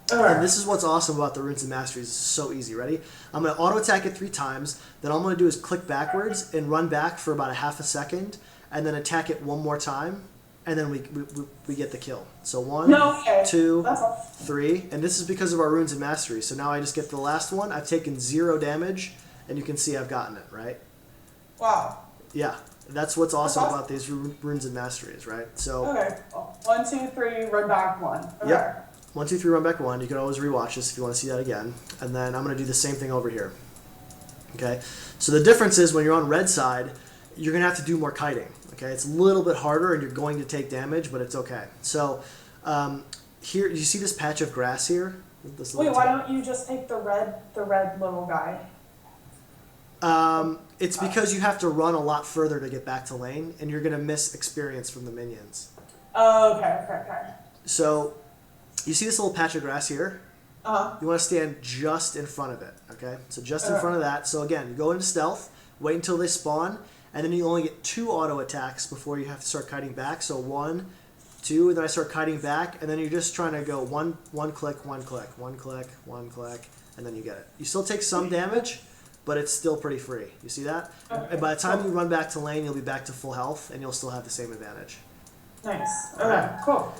And this is what's awesome about the Runes and Masteries. It's so easy. Ready? I'm going to auto attack it 3 times. Then all I'm going to do is click backwards and run back for about a half a second, and then attack it 1 more time, and then we get the kill. So 1, 2, 3, and this is because of our Runes and Masteries. So now I just get the last one. I've taken 0 damage, and you can see I've gotten it, right? Wow. Yeah, that's what's awesome about these Runes and Masteries, right? So 1, 2, 3, run back 1. Okay. Yep. 1, 2, 3, run back 1. You can always rewatch this if you want to see that again. And then I'm going to do the same thing over here. Okay? So the difference is when you're on red side, you're going to have to do more kiting. Okay? It's a little bit harder and you're going to take damage, but it's okay. So here, you see this patch of grass here? Wait, why don't you just take the red little guy? It's because you have to run a lot further to get back to lane, and you're going to miss experience from the minions. Oh, okay. So you see this little patch of grass here? You want to stand just in front of it, okay? So just in front of that. So again, you go into stealth, wait until they spawn, and then you only get 2 auto attacks before you have to start kiting back. So 1, 2, and then I start kiting back, and then you're just trying to go one click, 1 click, 1 click, 1 click, and then you get it. You still take some damage, but it's still pretty free. You see that? And by the time you run back to lane, you'll be back to full health, and you'll still have the same advantage. Nice. Okay, cool.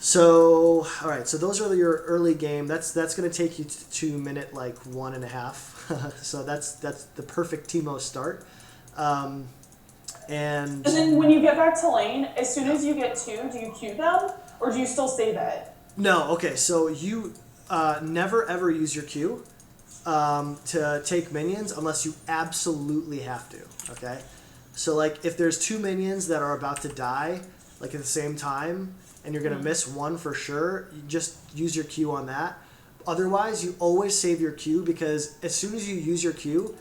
So, all right. So those are your early game. That's going to take you to minute like 1.5. So that's the perfect Teemo start. And then when you get back to lane, as soon as you get 2, do you queue them, or do you still save it? No. Okay. So you never ever use your Q to take minions unless you absolutely have to. Okay. So like if there's 2 minions that are about to die, like at the same time, and you're going to miss 1 for sure, you just use your Q on that. Otherwise, you always save your Q, because as soon as you use your Q,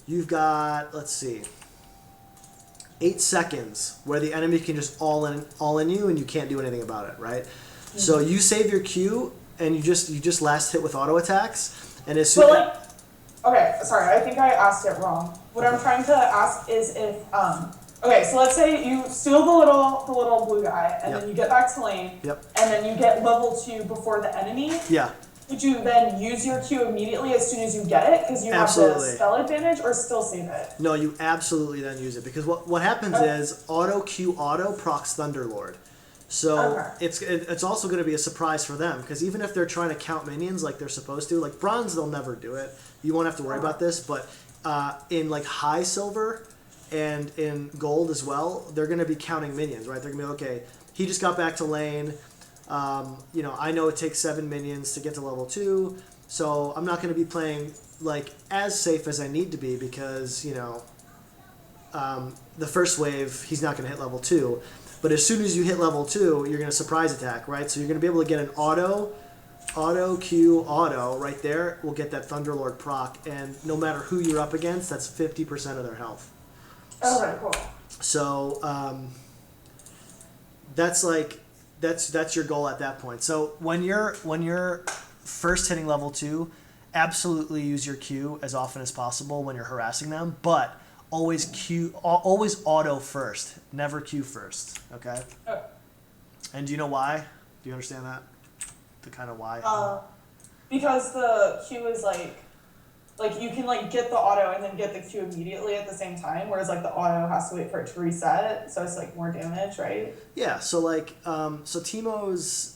you've got, let's see, 8 seconds where the enemy can just all in you and you can't do anything about it, right? So you save your Q and you just last hit with auto attacks, and as soon okay, sorry, I think I asked it wrong. What I'm trying to ask is if okay, so let's say you steal the little blue guy, and then you get back to lane, and then you get level 2 before the enemy. Yeah. Would you then use your Q immediately as soon as you get it because you have the spell advantage, or still save it? No, you absolutely then use it, because what happens is auto Q auto procs Thunderlord. So it's also going to be a surprise for them, because even if they're trying to count minions like they're supposed to, like bronze, they'll never do it. You won't have to worry about this, but in like high silver and in gold as well, they're going to be counting minions, right? They're going to be, okay, he just got back to lane. You know, I know it takes 7 minions to get to level 2, so I'm not going to be playing like as safe as I need to be, because, you know, the first wave, he's not going to hit level 2. But as soon as you hit level 2, you're going to surprise attack, right? So you're going to be able to get an auto Q auto right there. Will get that Thunderlord proc, and no matter who you're up against, that's 50% of their health. Okay, cool. So that's like that's your goal at that point. So when you're first hitting level 2, absolutely use your Q as often as possible when you're harassing them, but always auto first, never Q first. Okay. And do you know why? Do you understand that? The kind of why? Because the Q is like you can like get the auto and then get the Q immediately at the same time, whereas like the auto has to wait for it to reset, so it's like more damage, right? Yeah. So like so Teemo's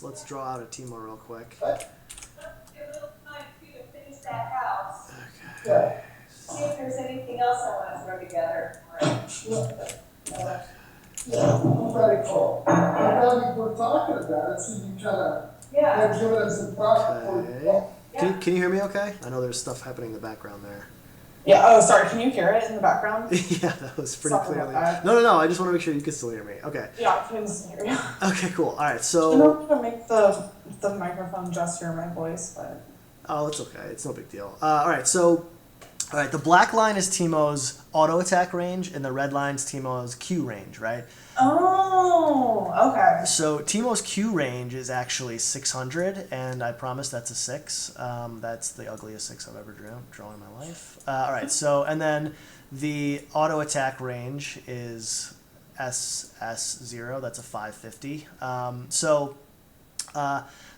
let's draw out a Teemo real quick. What? A little time for you to finish that house. Okay. See if there's anything else I want to throw together. Very cool. I'm glad we're talking about it, so you can kind of give it some thought before Can you hear me okay? I know there's stuff happening in the background there. Yeah, oh sorry, can you hear it in the background? Yeah, that was pretty Something clearly. like that. No, I just want to make sure you can still hear me. Okay. Yeah, I can hear you. Okay, cool. All right, I so... don't know how to make the microphone just hear my voice, but... Oh, it's okay. It's no big deal. All right, so... All right, the black line is Teemo's auto attack range, and the red line's Teemo's Q range, right? Oh, okay. So Teemo's Q range is actually 600, and I promise that's a 6. That's the ugliest 6 I've ever drawn in my life. All right, so, and then the auto attack range is SS0, that's a 550.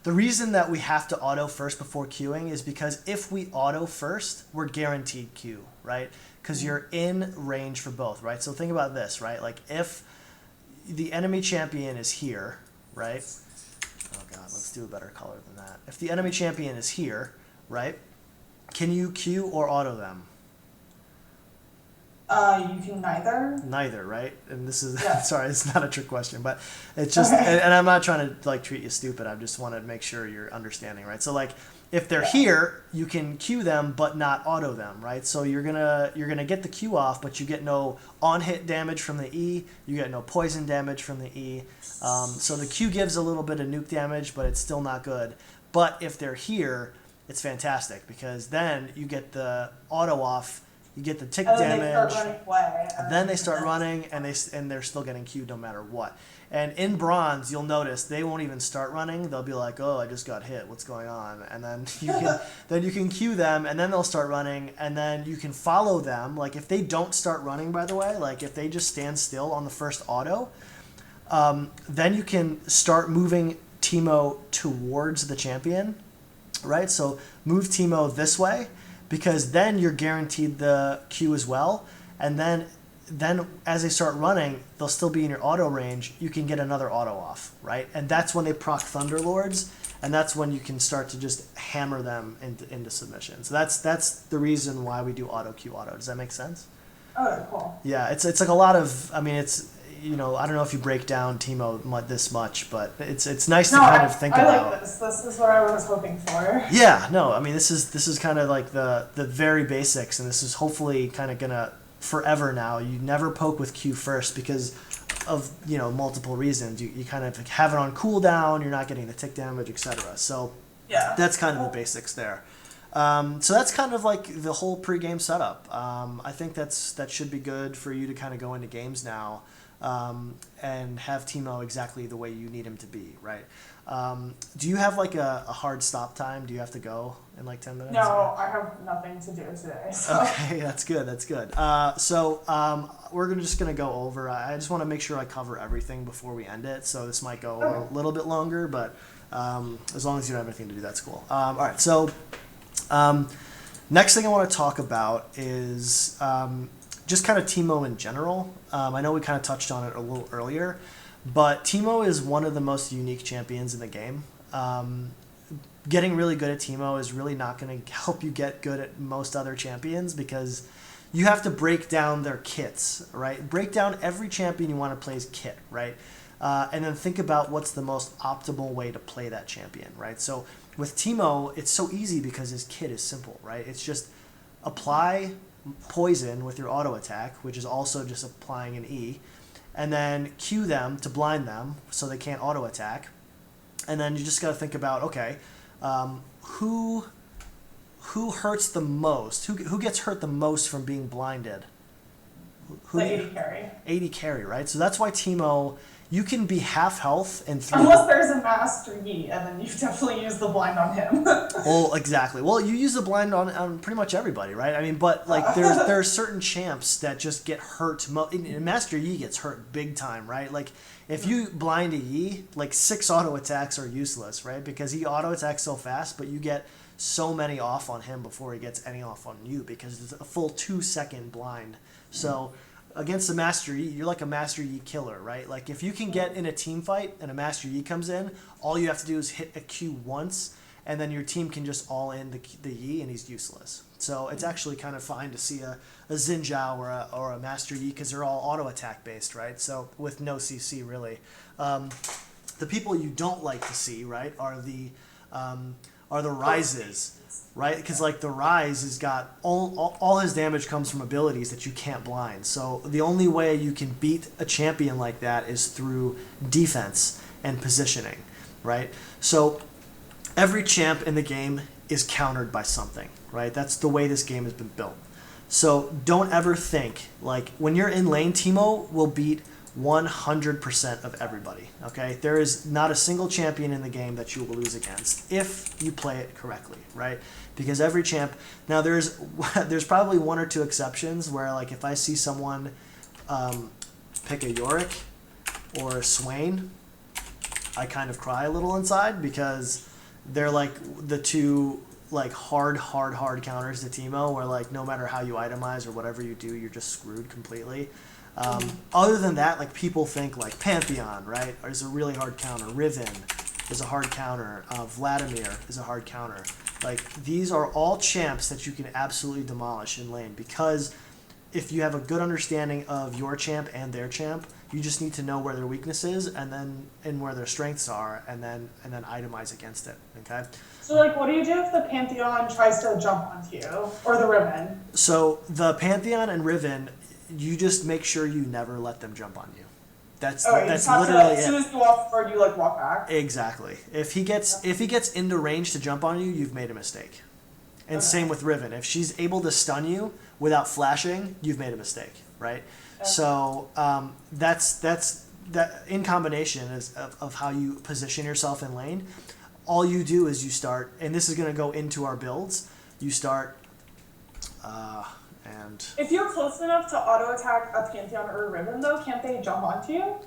The reason that we have to auto first before queuing is because if we auto first, we're guaranteed Q, right? Because you're in range for both, right? So think about this, right? Like if the enemy champion is here, right? Oh God, let's do a better color than that. If the enemy champion is here, right? Can you Q or auto them? You can neither. Neither, right? And this is Yeah. sorry, it's not a trick question, but it's just, and I'm not trying to like treat you stupid. I just want to make sure you're understanding, right? So like, if they're here, you can Q them, but not auto them, right? So you're gonna get the Q off, but you get no on hit damage from the E. You get no poison damage from the E. So the Q gives a little bit of nuke damage, but it's still not good. But if they're here, it's fantastic, because then you get the auto off. You get the tick damage, then they start running, and they're still getting Q'd no matter what. And in bronze, you'll notice they won't even start running. They'll be like, "Oh, I just got hit. What's going on?" And then you can Q them, and then they'll start running, and then you can follow them. Like if they don't start running, by the way, like if they just stand still on the first auto, then you can start moving Teemo towards the champion, right? So move Teemo this way, because then you're guaranteed the Q as well, and then as they start running, they'll still be in your auto range. You can get another auto off, right? And that's when they proc Thunderlords, and that's when you can start to just hammer them into submission. So that's the reason why we do auto Q auto. Does that make sense? Oh, cool. Yeah, it's like a lot of, I mean, it's, you know, I don't know if you break down Teemo this much, but it's nice to kind of think about. I like this. This is what I was hoping for. Yeah, no, I mean, this is kind of like the very basics, and this is hopefully kind of gonna forever now. You never poke with Q first because of, you know, multiple reasons. You kind of have it on cooldown. You're not getting the tick damage, etc. So Yeah, that's kind of the basics there. So that's kind of like the whole pregame setup. I think that should be good for you to kind of go into games now and have Teemo exactly the way you need him to be, right? Do you have like a hard stop time? Do you have to go in like 10 minutes? No, I have nothing to do today. So. Okay, that's good. That's good. We're just gonna go over. I just want to make sure I cover everything before we end it. So this might go a little bit longer, but as long as you don't have anything to do, that's cool. All right. So next thing I want to talk about is just kind of Teemo in general. I know we kind of touched on it a little earlier, but Teemo is one of the most unique champions in the game. Getting really good at Teemo is really not going to help you get good at most other champions because you have to break down their kits, right? Break down every champion you want to play's kit, right? And then think about what's the most optimal way to play that champion, right? So with Teemo, it's so easy because his kit is simple, right? It's just apply poison with your auto attack, which is also just applying an E, and then Q them to blind them so they can't auto attack. And then you just got to think about, okay, who hurts the most? Who gets hurt the most from being blinded? The 80 carry. 80 carry, right? So that's why Teemo, you can be half health and 3. Unless there's a Master Yi, and then you definitely use the blind on him. Well, exactly. Well, you use the blind on pretty much everybody, right? I mean, but like there are certain champs that just get hurt. Master Yi gets hurt big time, right? Like if you blind a Yi, like 6 auto attacks are useless, right? Because he auto attacks so fast, but you get so many off on him before he gets any off on you because it's a full 2-second blind. So against the Master Yi, you're like a Master Yi killer, right? Like if you can get in a team fight and a Master Yi comes in, all you have to do is hit a Q once, and then your team can just all in the Yi, and he's useless. So it's actually kind of fine to see a Xin Zhao or a Master Yi because they're all auto attack based, right? So with no CC really. The people you don't like to see, right, are the Rises, right? Because like the Rise has got all his damage comes from abilities that you can't blind. So the only way you can beat a champion like that is through defense and positioning, right? So every champ in the game is countered by something, right? That's the way this game has been built. So don't ever think like when you're in lane, Teemo will beat 100% of everybody, okay? There is not a single champion in the game that you will lose against if you play it correctly, right? Because every champ, now there's probably 1 or 2 exceptions where like if I see someone pick a Yorick or a Swain, I kind of cry a little inside because they're like the 2 like hard counters to Teemo where like no matter how you itemize or whatever you do, you're just screwed completely. Other than that, like people think like Pantheon, right, is a really hard counter. Riven is a hard counter. Vladimir is a hard counter. Like these are all champs that you can absolutely demolish in lane because if you have a good understanding of your champ and their champ, you just need to know where their weakness is and where their strengths are and then itemize against it. Okay. So like, what do you do if the Pantheon tries to jump onto you or the Riven? So the Pantheon and Riven, you just make sure you never let them jump on you. That's literally as soon as you walk forward, you like walk back. Exactly. If he gets into range to jump on you, you've made a mistake. And same with Riven. If she's able to stun you without flashing, you've made a mistake, right? Okay. So that's in combination of how you position yourself in lane. All you do is you start, and this is going to go into our builds. You start. And if you're close enough to auto attack a Pantheon or a Riven, though, can't they jump onto you?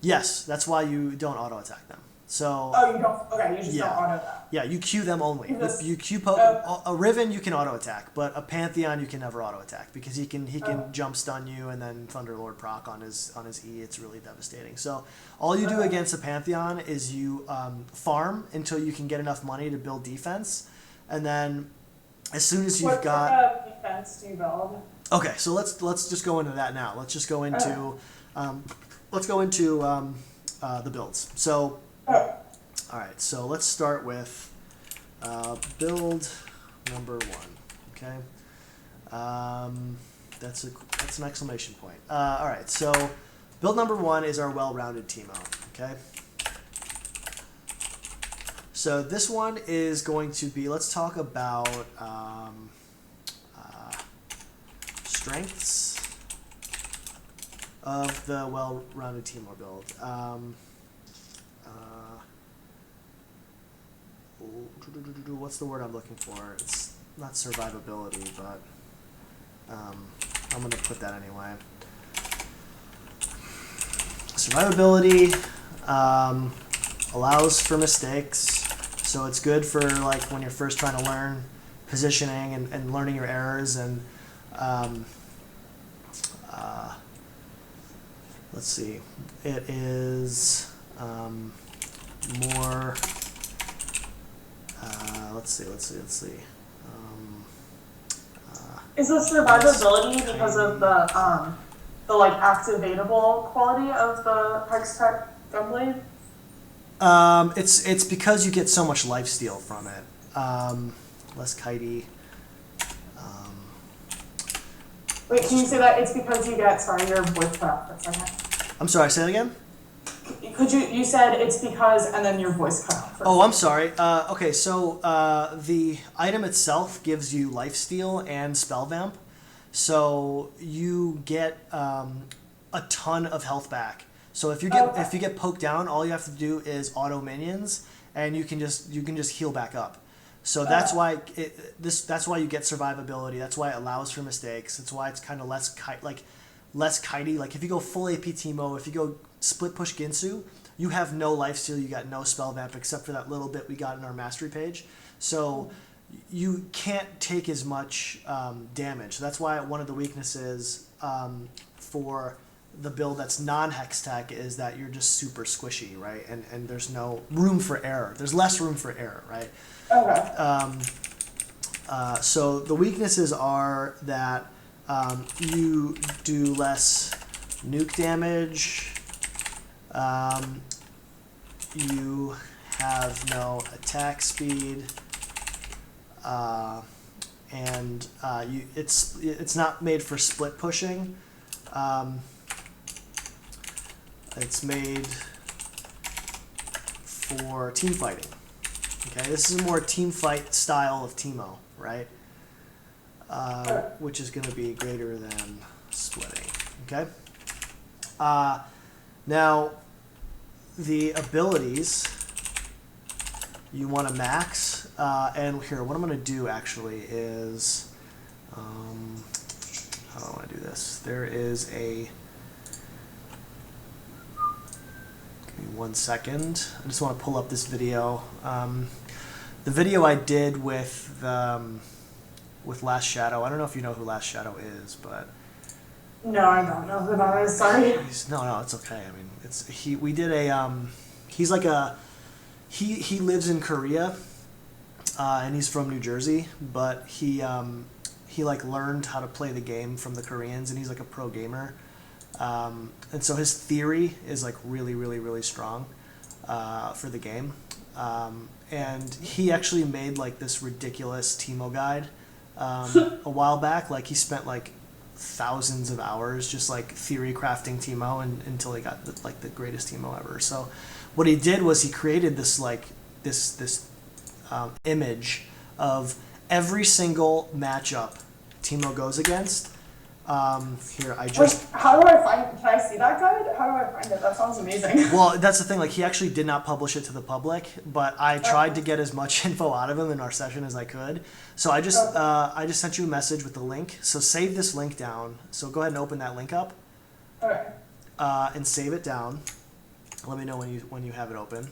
Yes, that's why you don't auto attack them. So. Oh, you don't. Okay, you just don't auto attack. Yeah, you Q them only. You Q a Riven, you can auto attack, but a Pantheon you can never auto attack because he can jump stun you and then Thunderlord proc on his E. It's really devastating. So all you do against a Pantheon is you farm until you can get enough money to build defense, and then. As soon as you've got. What defense do you build? Okay, so let's just go into that now. Let's just go into the builds. So, all right. So let's start with build number 1. Okay, that's an exclamation point. All right. So build number 1 is our well-rounded Teemo. Okay. So this one is going to be, let's talk about strengths of the well-rounded Teemo build. What's the word I'm looking for? It's not survivability, but I'm going to put that anyway. Survivability allows for mistakes, so it's good for like when you're first trying to learn positioning and learning your errors. And let's see, it is more. Let's see. Is the survivability because of the like activatable quality of the Hextech Gunblade? It's because you get so much lifesteal from it. Less kitey. Wait, can you say that it's because you get? Sorry, your voice cut out for a second. I'm sorry. Say it again. Could you said it's because, and then your voice cut out. Oh, I'm sorry. Okay, so the item itself gives you lifesteal and spell vamp, so you get a ton of health back. So if you get poked down, all you have to do is auto minions, and you can just heal back up. So that's why that's why you get survivability. That's why it allows for mistakes. That's why it's kind of less kitey. Like if you go full AP Teemo, if you go split push Ginsu, you have no lifesteal, you got no spell vamp except for that little bit we got in our mastery page. So you can't take as much damage. So that's why one of the weaknesses for the build that's non-hex tech is that you're just super squishy, right? And there's no room for error. There's less room for error, right? Okay. So the weaknesses are that you do less nuke damage, you have no attack speed, and it's not made for split pushing. It's made for team fighting. Okay, this is a more team fight style of Teemo, right? Which is going to be greater than splitting. Okay. Now, the abilities you want to max, and here, what I'm going to do actually is, how do I want to do this? There is a. Give me 1 second. I just want to pull up this video. The video I did with Last Shadow. I don't know if you know who Last Shadow is, but No, I don't know who that is. Sorry. No, it's okay. I mean, we did a he's like a he lives in Korea, and he's from New Jersey, but he like learned how to play the game from the Koreans, and he's like a pro gamer, and so his theory is like really, really, really strong for the game. And he actually made like this ridiculous Teemo guide a while back. Like he spent like thousands of hours just like theory crafting Teemo until he got the greatest Teemo ever. So what he did was he created this like this image of every single matchup Teemo goes against. Here, I just... Wait, how do I find... Can I see that guide? How do I find it? That sounds amazing. Well, that's the thing. Like, he actually did not publish it to the public, but I tried to get as much info out of him in our session as I could. So I just sent you a message with the link. So save this link down. So go ahead and open that link up. Okay. And save it down. Let me know when you have it open.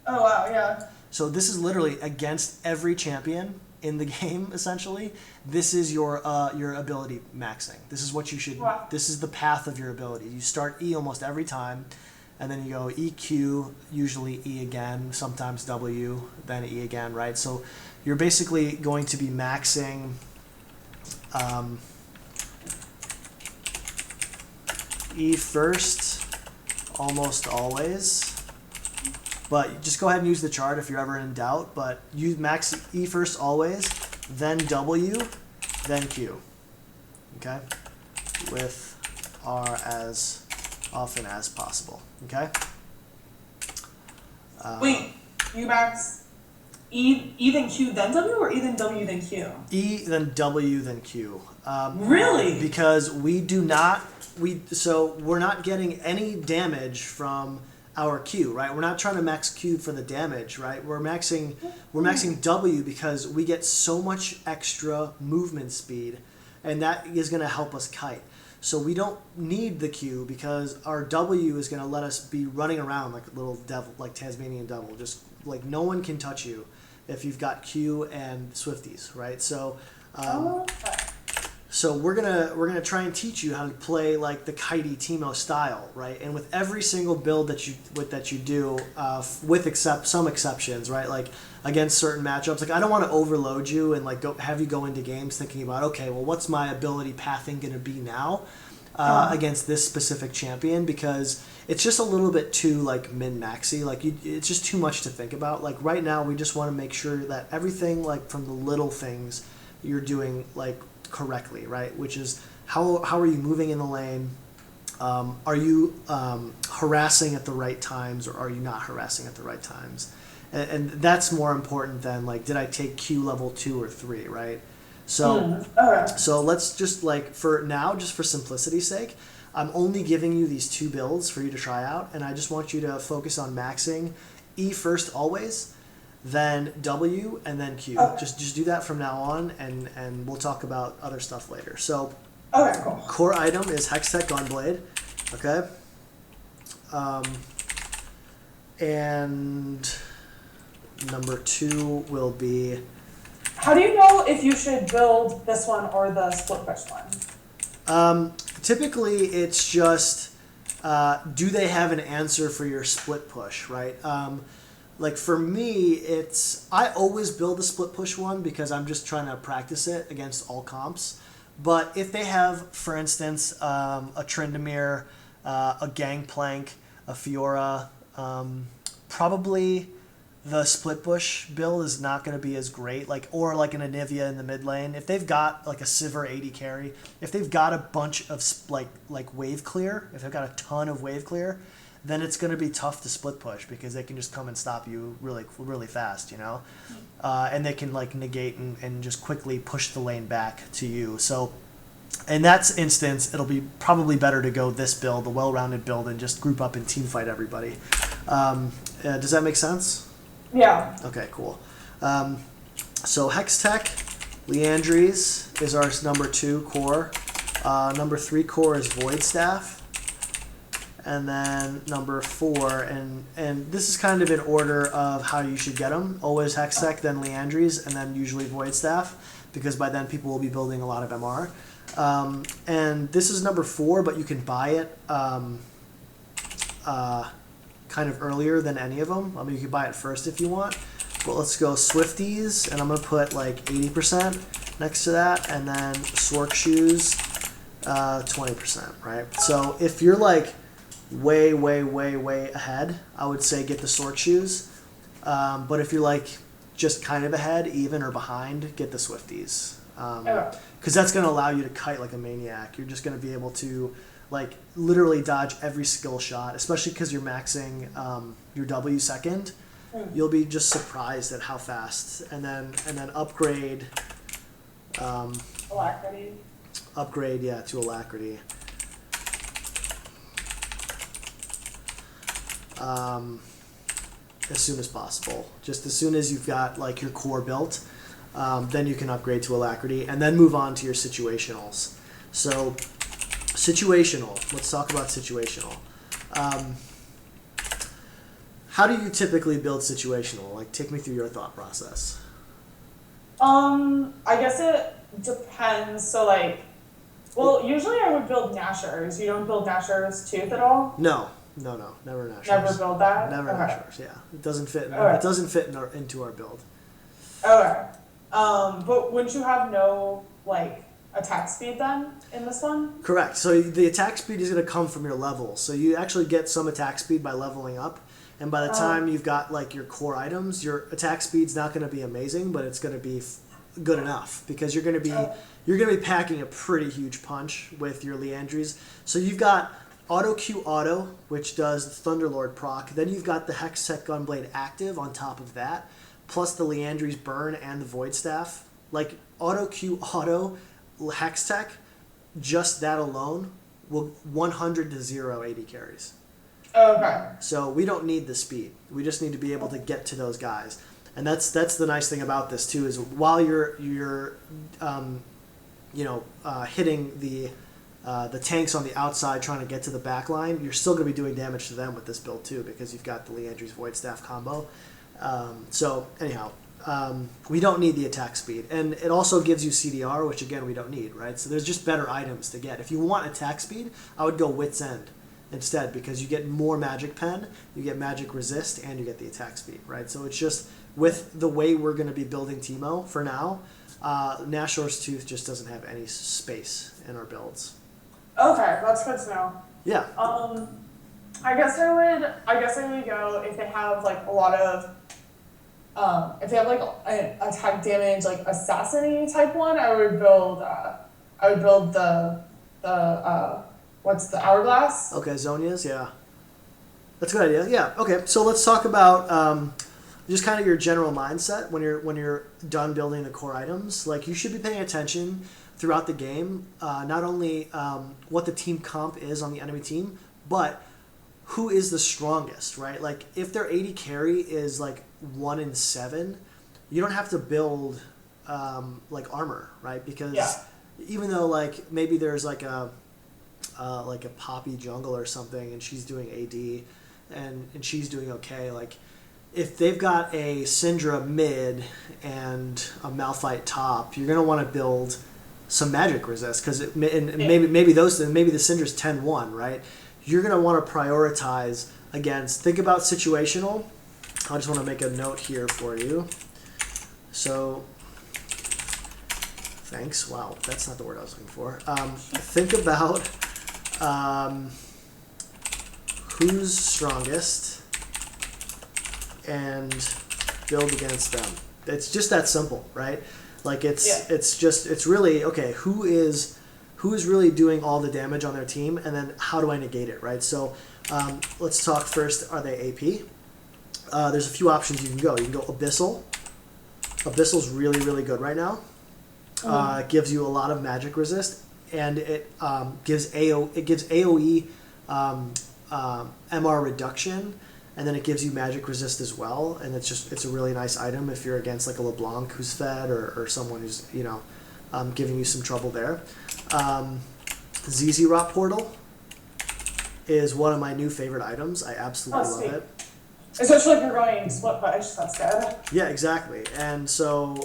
Oh, wow, yeah. So this is literally against every champion in the game, essentially. This is your ability maxing. This is what you should... Wow. This is the path of your ability. You start E almost every time, and then you go EQ, usually E again, sometimes W, then E again, right? So you're basically going to be maxing E first, almost always. But just go ahead and use the chart if you're ever in doubt. But you max E first always, then W, then Q. Okay? With R as often as possible. Okay? Wait, you max E then Q then W, or E then W then Q? E then W then Q. Really? Because we're not getting any damage from our Q, right? We're not trying to max Q for the damage, right? We're maxing W because we get so much extra movement speed, and that is going to help us kite. So we don't need the Q because our W is going to let us be running around like a little devil, like Tasmanian devil. Just like no one can touch you if you've got Q and Swifties, right? So, so we're gonna try and teach you how to play like the kitey Teemo style, right? And with every single build that you do, with some exceptions, right? Like against certain matchups, like I don't want to overload you and like have you go into games thinking about, okay, well, what's my ability pathing gonna be now against this specific champion, because it's just a little bit too like min-maxy. Like it's just too much to think about. Like right now, we just want to make sure that everything, like from the little things, you're doing like correctly, right? Which is how are you moving in the lane? Are you harassing at the right times, or are you not harassing at the right times? And that's more important than like, did I take Q level 2 or 3, right? So so let's just like for now, just for simplicity's sake, I'm only giving you these 2 builds for you to try out, and I just want you to focus on maxing E first always, then W, and then Q. Okay. Just do that from now on, and we'll talk about other stuff later. So Okay, cool. core item is Hextech Gunblade, okay? And number 2 will be... How do you know if you should build this one or the split push one? Typically, it's just, do they have an answer for your split push, right? Like for me, I always build the split push one because I'm just trying to practice it against all comps. But if they have, for instance, a Tryndamere, a Gangplank, a Fiora, probably the split push build is not going to be as great, like, or like an Anivia in the mid lane. If they've got like a Sivir 80 carry, if they've got a bunch of like wave clear, if they've got a ton of wave clear, then it's going to be tough to split push because they can just come and stop you really fast, you know? And they can like negate and just quickly push the lane back to you. So in that instance, it'll be probably better to go this build, the well-rounded build, and just group up and team fight everybody. Does that make sense? Yeah. Okay, cool. So Hextech, Liandry's is our number 2 core. Number 3 core is Void Staff. And then number 4, and this is kind of in order of how you should get them. Always Hextech, then Liandry's, and then usually Void Staff, because by then people will be building a lot of MR. And this is number 4, but you can buy it kind of earlier than any of them. I mean, you can buy it first if you want. But let's go Swifties, and I'm going to put like 80% next to that, and then Sork Shoes, 20%, right? So if you're like way ahead, I would say get the Sork Shoes. But if you're like just kind of ahead, even or behind, get the Swifties. Because that's going to allow you to kite like a maniac. You're just going to be able to like literally dodge every skill shot, especially because you're maxing your W second. You'll be just surprised at how fast. And then upgrade. Alacrity. Upgrade, yeah, to Alacrity. As soon as possible. Just as soon as you've got like your core built, then you can upgrade to Alacrity, and then move on to your situationals. So situational, let's talk about situational. How do you typically build situational? Like, take me through your thought process. I guess it depends. So like, well, usually I would build Nashers. You don't build Nashers Tooth at all? No, never Nashers. Never build that? Never Okay. Nashers, yeah. It doesn't fit. Okay. It doesn't fit into our build. Okay. But wouldn't you have no like attack speed then in this one? Correct. So the attack speed is going to come from your level. So you actually get some attack speed by leveling up. And by the time you've got like your core items, your attack speed's not going to be amazing, but it's going to be good enough because you're going to be packing a pretty huge punch with your Liandry's. So you've got Auto Q Auto, which does the Thunderlord proc. Then you've got the Hextech Gunblade active on top of that. plus the Leandry's Burn and the Void Staff, like auto Q auto Hex Tech, just that alone will 100 to 0 AD carries. Okay. So we don't need the speed. We just need to be able to get to those guys. And that's the nice thing about this too, is while you're hitting the tanks on the outside trying to get to the back line, you're still going to be doing damage to them with this build too, because you've got the Leandry's Void Staff combo. So anyhow, we don't need the attack speed. And it also gives you CDR, which again we don't need, right? So there's just better items to get. If you want attack speed, I would go Wit's End instead, because you get more Magic Pen, you get Magic Resist, and you get the attack speed, right? So it's just, with the way we're going to be building Teemo for now, Nashor's Tooth just doesn't have any space in our builds. Okay, that's good to know. Yeah. I guess I would go if they have like a lot of if they have like an attack damage like assassin-y type one, I would build the what's the Hourglass? Okay, Zonia's, yeah. That's a good idea. Yeah. Okay, so let's talk about just kind of your general mindset when you're done building the core items. Like, you should be paying attention throughout the game, not only what the team comp is on the enemy team, but who is the strongest, right? Like, if their AD carry is like 1 in 7, you don't have to build like armor, right? Because even though like maybe there's like a Poppy jungle or something, and she's doing AD and she's doing okay, like, if they've got a Syndra mid and a Malphite top, you're gonna want to build some magic resist, because maybe the Syndra's 10-1, right? You're gonna want to prioritize against. Think about situational. I just want to make a note here for you. So, thanks. Wow, that's not the word I was looking for. Think about who's strongest and build against them. It's just that simple, right? Like, it's really, okay, who is really doing all the damage on their team, and then how do I negate it, right? So let's talk first, are they AP? There's a few options you can go. You can go Abyssal. Abyssal's really, really good right now. It gives you a lot of magic resist, and it gives AoE MR reduction, and then it gives you magic resist as well, and it's a really nice item if you're against like a LeBlanc who's fed, or someone who's giving you some trouble there. ZZ Rot Portal is one of my new favorite items. I absolutely love it. Especially if you're going split push, that's good. Yeah, exactly. And so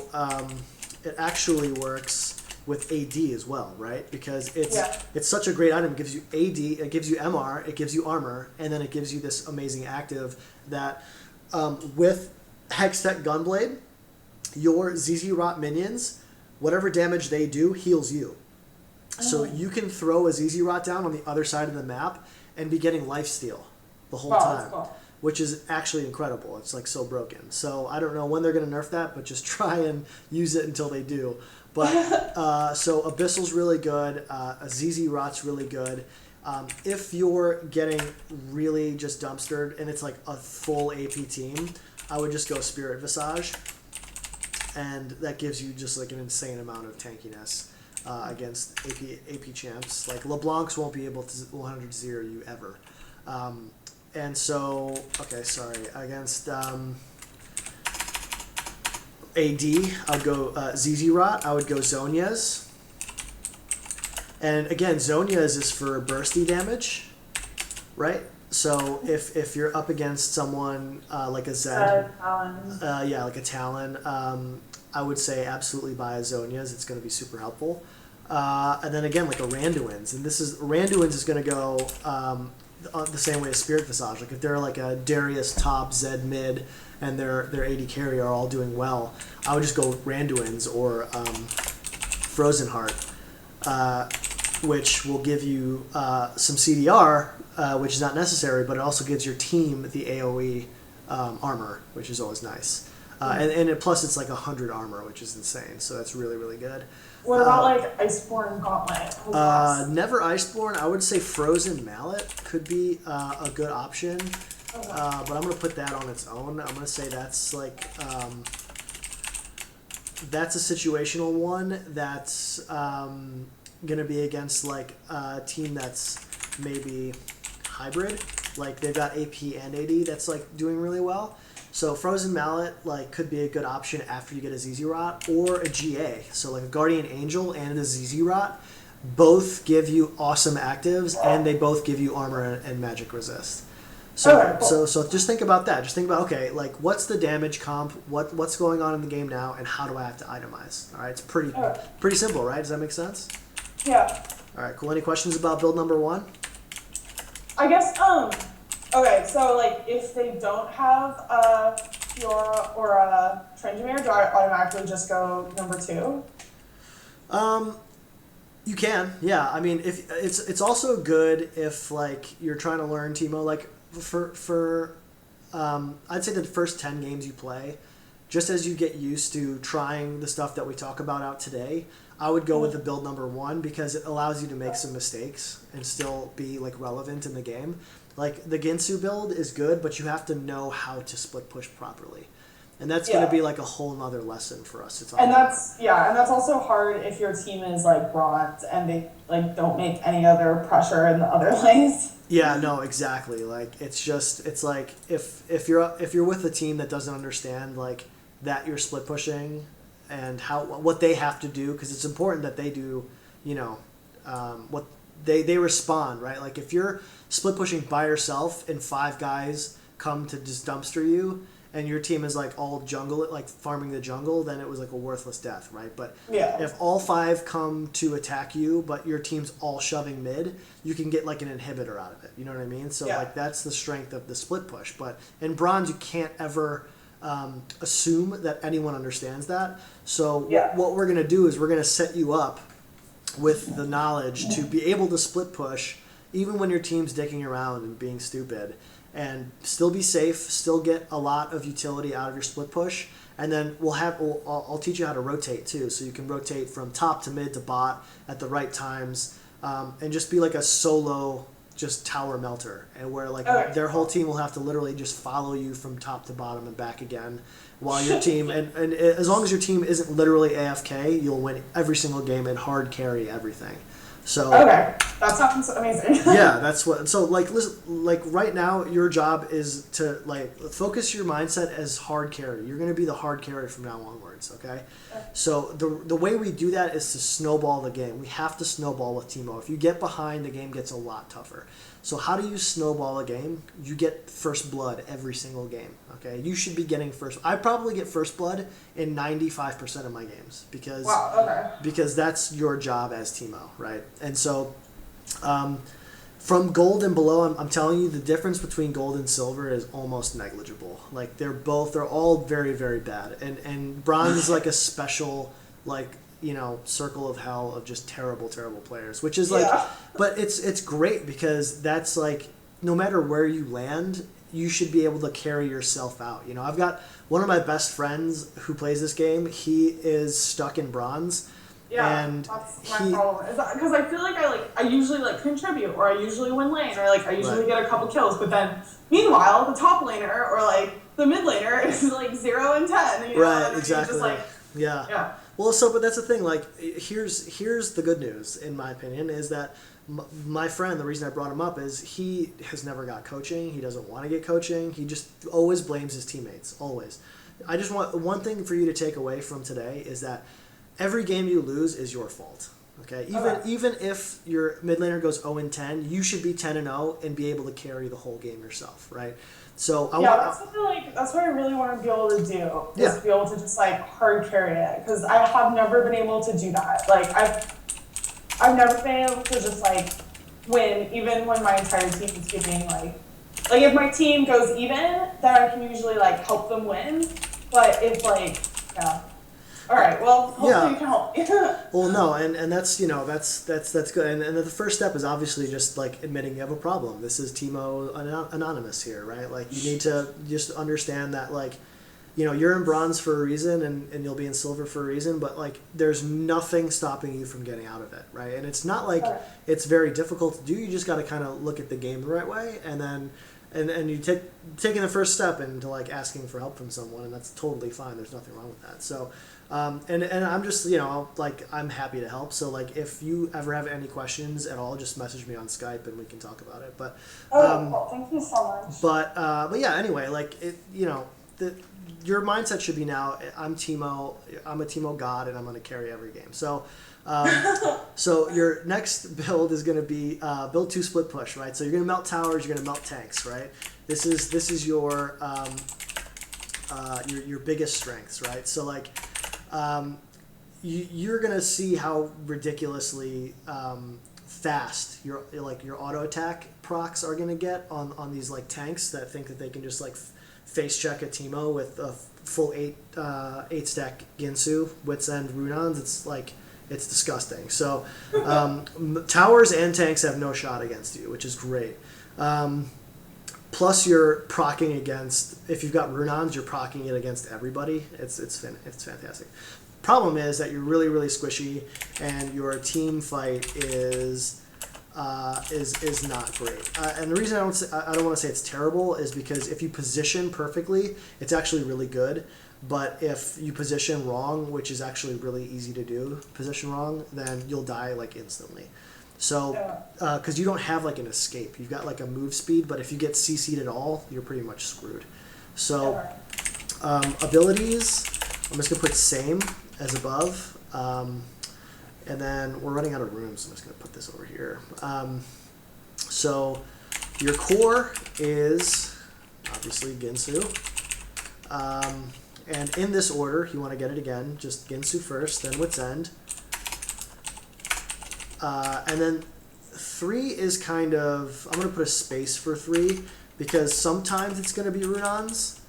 it actually works with AD as well, right? Because it's such a great item. It gives you AD, it gives you MR, it gives you armor, and then it gives you this amazing active that with Hextech Gunblade, your ZZ Rot minions, whatever damage they do heals you. So you can throw a ZZ Rot down on the other side of the map and be getting lifesteal the whole time. Cool. Which is actually incredible. It's like so broken. So I don't know when they're going to nerf that, but just try and use it until they do. But so Abyssal's really good. ZZ Rot's really good. If you're getting really just dumpstered and it's like a full AP team, I would just go Spirit Visage, and that gives you just like an insane amount of tankiness against AP champs. Like, LeBlancs won't be able to 100-0 you ever. And so, okay, sorry, against AD, I would go ZZ Rot, I would go Zonia's. And again, Zonia's is for bursty damage, right? So if you're up against someone like a Zed, like a Talon, I would say absolutely buy a Zonia's. It's going to be super helpful. And then again, like a Randuin's, and Randuin's is going to go the same way as Spirit Visage. Like, if they're like a Darius top, Zed mid, and their AD carry are all doing well, I would just go Randuin's or Frozen Heart, which will give you some CDR, which is not necessary, but it also gives your team the AoE armor, which is always nice. And plus it's like 100 armor, which is insane. So that's really, really good. What about like Iceborne Gauntlet? Never Iceborne. I would say Frozen Mallet could be a good option. But I'm going to put that on its own. I'm going to say that's like that's a situational one that's going to be against like a team that's maybe hybrid. Like they've got AP and AD that's like doing really well. So Frozen Mallet like could be a good option after you get a ZZ Rot or a GA. So like a Guardian Angel and a ZZ Rot both give you awesome actives and they both give you armor and magic resist. So, Okay, cool. so just think about that. Just think about, okay, like what's the damage comp? What's going on in the game now, and how do I have to itemize? All right, it's pretty simple, right? Does that make sense? Yeah. All right, cool. Any questions about build number 1? I guess, okay, so, like, if they don't have a Fiora or a Tryndamere, do I automatically just go number 2? You can, yeah. I mean, if it's also good if like you're trying to learn Teemo. Like for I'd say the first 10 games you play, just as you get used to trying the stuff that we talk about out today, I would go with the build number 1 because it allows you to make some mistakes and still be like relevant in the game. Like the Ginsu build is good, but you have to know how to split push properly. And that's going to be like a whole nother lesson for us to talk about. And that's also hard if your team is like bronze and they like don't make any other pressure in the other lanes. Yeah, no, exactly. Like it's like if you're with a team that doesn't understand like that you're split pushing and what they have to do, because it's important that they do, you know, what they respond, right? Like if you're split pushing by yourself and 5 guys come to just dumpster you, and your team is like all jungle, like farming the jungle, then it was like a worthless death, right? But if all 5 come to attack you, but your team's all shoving mid, you can get like an inhibitor out of it. You know what I mean? So like that's the strength of the split push. But in bronze, you can't ever assume that anyone understands that. So what we're gonna do is we're gonna set you up with the knowledge to be able to split push, even when your team's dicking around and being stupid, and still be safe, still get a lot of utility out of your split push, and then I'll teach you how to rotate too, so you can rotate from top to mid to bot at the right times, and just be like a solo just tower melter, and where like their whole team will have to literally just follow you from top to bottom and back again, while your team and as long as your team isn't literally AFK, you'll win every single game and hard carry everything. So that sounds amazing. Yeah, that's what. So like, listen, like right now, your job is to like focus your mindset as hard carry. You're going to be the hard carry from now onwards. Okay. So the way we do that is to snowball the game. We have to snowball with Teemo. If you get behind, the game gets a lot tougher. So how do you snowball a game? You get first blood every single game. Okay. You should be getting first. I probably get first blood in 95% of my games because because that's your job as Teemo, right? And so. From gold and below, I'm telling you, the difference between gold and silver is almost negligible. Like they're all very, very bad. And bronze is like a special, like, you know, circle of hell of just terrible, terrible players, which is like, but it's great because that's like, no matter where you land, you should be able to carry yourself out. You know, I've got one of my best friends who plays this game. He is stuck in bronze. Yeah, and that's my problem. Because I feel like I usually like contribute, or I usually win lane, or like I usually get a couple kills. But then, meanwhile, the top laner or like the mid laner is like 0 and 10. You know? Right, exactly. Just, like, yeah. Well, so but that's the thing. Like, here's the good news, in my opinion, is that my friend. The reason I brought him up is he has never got coaching. He doesn't want to get coaching. He just always blames his teammates. Always. I just want one thing for you to take away from today is that. Every game you lose is your fault. Okay, even if your mid laner goes 0 and 10, you should be 10 and 0 and be able to carry the whole game yourself, right? So that's what I really want to be able to do. Is be able to just like hard carry it, because I have never been able to do that. Like I've never been able to just like win, even when my entire team is giving like if my team goes even, then I can usually like help them win. But if all right. Well, hopefully you can help. Well, no, and that's that's good. And the first step is obviously just like admitting you have a problem. This is Teemo Anonymous here, right? Like you need to just understand that like, you know, you're in bronze for a reason and you'll be in silver for a reason, but like there's nothing stopping you from getting out of it, right? And it's not like it's very difficult to do. You just got to kind of look at the game the right way, and then. And you taking the first step into like asking for help from someone, and that's totally fine. There's nothing wrong with that. So And I'm just, like, I'm happy to help. So, like, if you ever have any questions at all, just message me on Skype and we can talk about it. But, Well, thank you so much. but yeah, anyway, like, your mindset should be now, I'm Teemo, I'm a Teemo god, and I'm going to carry every game. So, so your next build is going to be build 2 split push, right? So you're going to melt towers, you're going to melt tanks, right? This is your biggest strengths, right? So like you're going to see how ridiculously fast your auto attack procs are going to get on these like tanks that think that they can just like face check a Teemo with a full 8 stack Ginsu, Wits End Runons. It's disgusting. So towers and tanks have no shot against you, which is great. Plus you're proccing against, if you've got Runons, you're proccing it against everybody. It's fantastic. Problem is that you're really, really squishy, and your team fight is not great. And the reason I don't want to say it's terrible is because if you position perfectly, it's actually really good. But if you position wrong, which is actually really easy to do, position wrong, then you'll die like instantly. So, because you don't have like an escape, you've got like a move speed, but if you get CC'd at all, you're pretty much screwed. So, abilities, I'm just gonna put same as above. And then we're running out of room, so I'm just going to put this over here. So your core is obviously Ginsu. And in this order, you want to get it again. Just Ginsu first, then Wits End. And then 3 is kind of, I'm going to put a space for 3 because sometimes it's going to be Runons.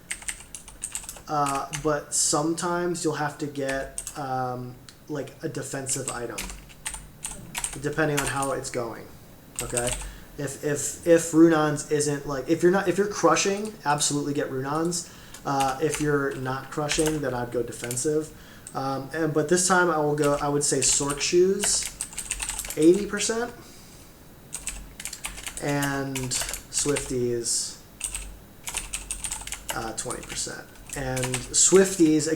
But sometimes you'll have to get like a defensive item, depending on how it's going. Okay, if Runons isn't like, if you're crushing, absolutely get Runons. If you're not crushing, then I'd go defensive. But this time I would say Sork Shoes 80% and Swifties 20%. And Swifties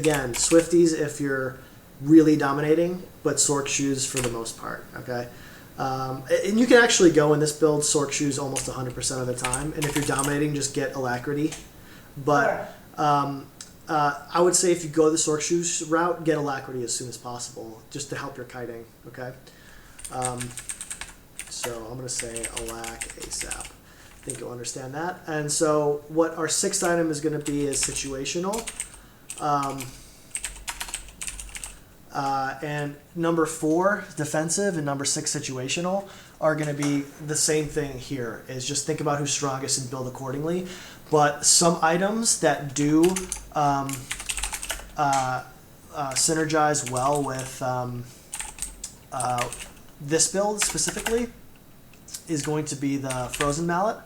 if you're really dominating, but Sork Shoes for the most part, okay? And you can actually go in this build Sork Shoes almost 100% of the time, and if you're dominating, just get Alacrity. But I would say if you go the Sork Shoes route, get Alacrity as soon as possible, just to help your kiting, okay? So I'm going to say Alac ASAP. I think you'll understand that. And so what our 6th item is going to be is situational. And number 4, defensive, and number 6, situational, are going to be the same thing here, is just think about who's strongest and build accordingly. But some items that do synergize well with this build specifically is going to be the Frozen Mallet.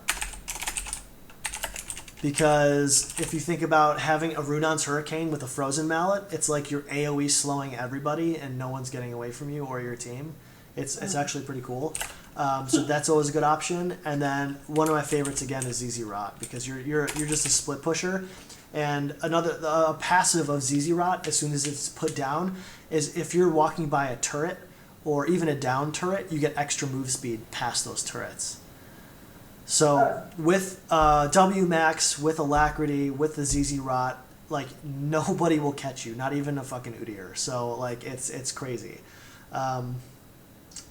Because if you think about having a Runon's Hurricane with a Frozen Mallet, it's like you're AoE slowing everybody and no one's getting away from you or your team. It's actually pretty cool. So that's always a good option. And then one of my favorites again is ZZ Rot, because you're just a split pusher. And a passive of ZZ Rot, as soon as it's put down, is if you're walking by a turret or even a down turret, you get extra move speed past those turrets. So with W Max, with Alacrity, with the ZZ Rot, like nobody will catch you, not even a fucking Udyr. So like it's crazy. So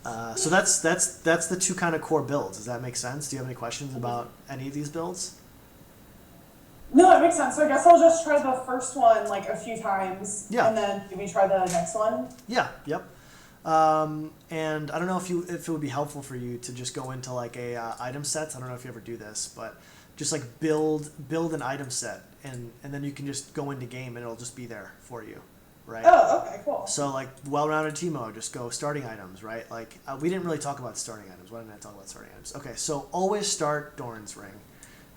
that's the 2 kind of core builds. Does that make sense? Do you have any questions about any of these builds? No, it makes sense. So I guess I'll just try the first one like a few times, and then maybe try the next one. Yeah. Yep. And I don't know if it would be helpful for you to just go into like a item sets. I don't know if you ever do this, but just like build an item set, and then you can just go into game and it'll just be there for you, right? Oh, okay, cool. So like well-rounded Teemo, just go starting items, right? Like we didn't really talk about starting items. Why didn't I talk about starting items? Okay, so always start Doran's Ring,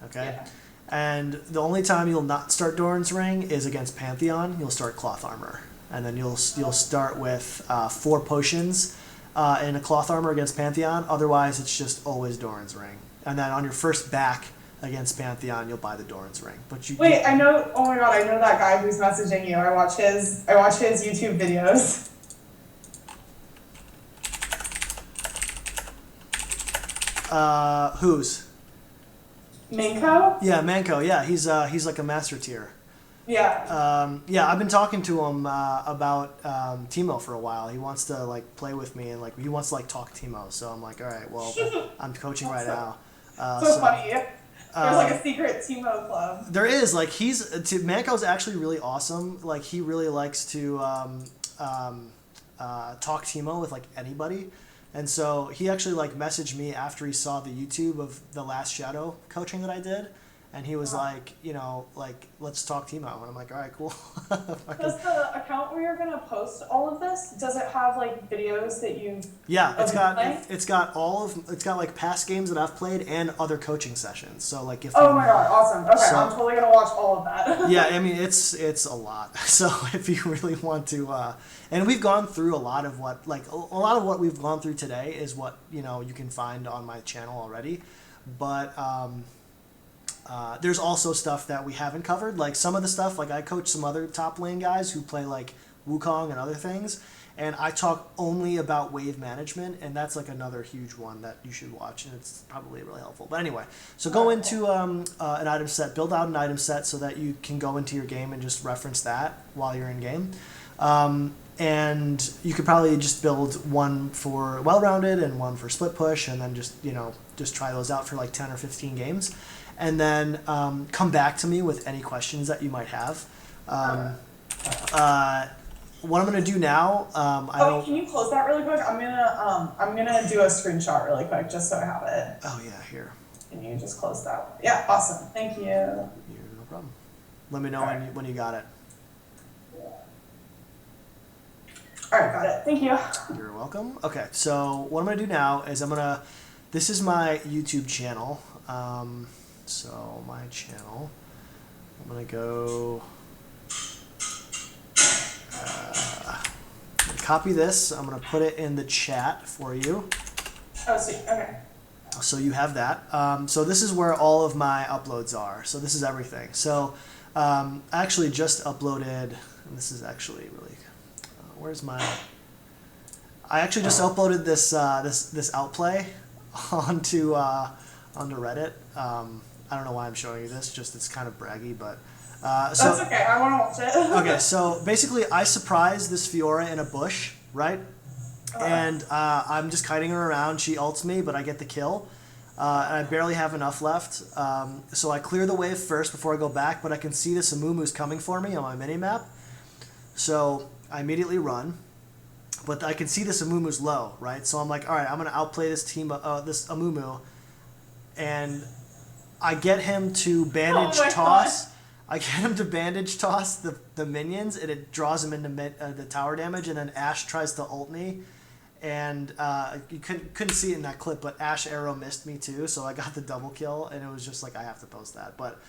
okay? Yeah. And the only time you'll not start Doran's Ring is against Pantheon. You'll start Cloth Armor. And then you'll start with 4 potions in a Cloth Armor against Pantheon. Otherwise, it's just always Doran's Ring. And then on your first back against Pantheon, you'll buy the Doran's ring. But you Wait, I know. Oh my god, I know that guy who's messaging you. I watch his YouTube videos. Whose? Minko? Yeah, Manco. Yeah, he's like a master tier. Yeah. Yeah, I've been talking to him about Teemo for a while. He wants to like play with me and like he wants to like talk Teemo. So I'm like, all right, well, I'm coaching right now. So funny. There's like a secret Teemo club. There is like Manco's actually really awesome. Like he really likes to talk Teemo with like anybody. And so he actually like messaged me after he saw the YouTube of the last Shadow coaching that I did. And he was like, you know, like, let's talk Teemo. And I'm like, all right, cool. Does the account where you're gonna post all of this, does it have like videos that you? Yeah, it's got like past games that I've played and other coaching sessions. So like if. Oh my god, awesome. Okay, I'm totally gonna watch all of that. Yeah, I mean it's a lot. So if you really want to, and we've gone through a lot of what we've gone through today is what you can find on my channel already, but. There's also stuff that we haven't covered, like some of the stuff, like I coach some other top lane guys who play like Wukong and other things, and I talk only about wave management, and that's like another huge one that you should watch, and it's probably really helpful. But anyway, so go into an item set, build out an item set so that you can go into your game and just reference that while you're in game. And you could probably just build one for well-rounded and one for split push, and then just try those out for like 10 or 15 games. And then come back to me with any questions that you might have. What I'm gonna do now, can you close that really quick? I'm gonna do a screenshot really quick just so I have it. Oh yeah, here. Can you just close that? Yeah, awesome. Thank you. No problem. Let me know when you got it. All right, got it. Thank you. You're welcome. Okay, so what I'm gonna do now is this is my YouTube channel. So my channel, I'm gonna go copy this. I'm gonna put it in the chat for you. Oh, sweet. Okay. So you have that. So this is where all of my uploads are. So this is everything. So I actually just uploaded, and this is actually really, I actually just uploaded this outplay onto Reddit. I don't know why I'm showing you this, just it's kind of braggy, but... That's okay, I want to watch it. Okay, so basically I surprised this Fiora in a bush, right? And I'm just kiting her around, she ults me, but I get the kill. And I barely have enough left. So I clear the wave first before I go back, but I can see this Amumu's coming for me on my mini-map. So I immediately run. But I can see this Amumu's low, right? So I'm like, all right, I'm going to outplay this Amumu. And I get him to bandage toss. God. I get him to bandage toss the minions, and it draws him into the tower damage. And then Ashe tries to ult me, and you couldn't see it in that clip, but Ashe arrow missed me too, so I got the double kill, and it was just like I have to post that. But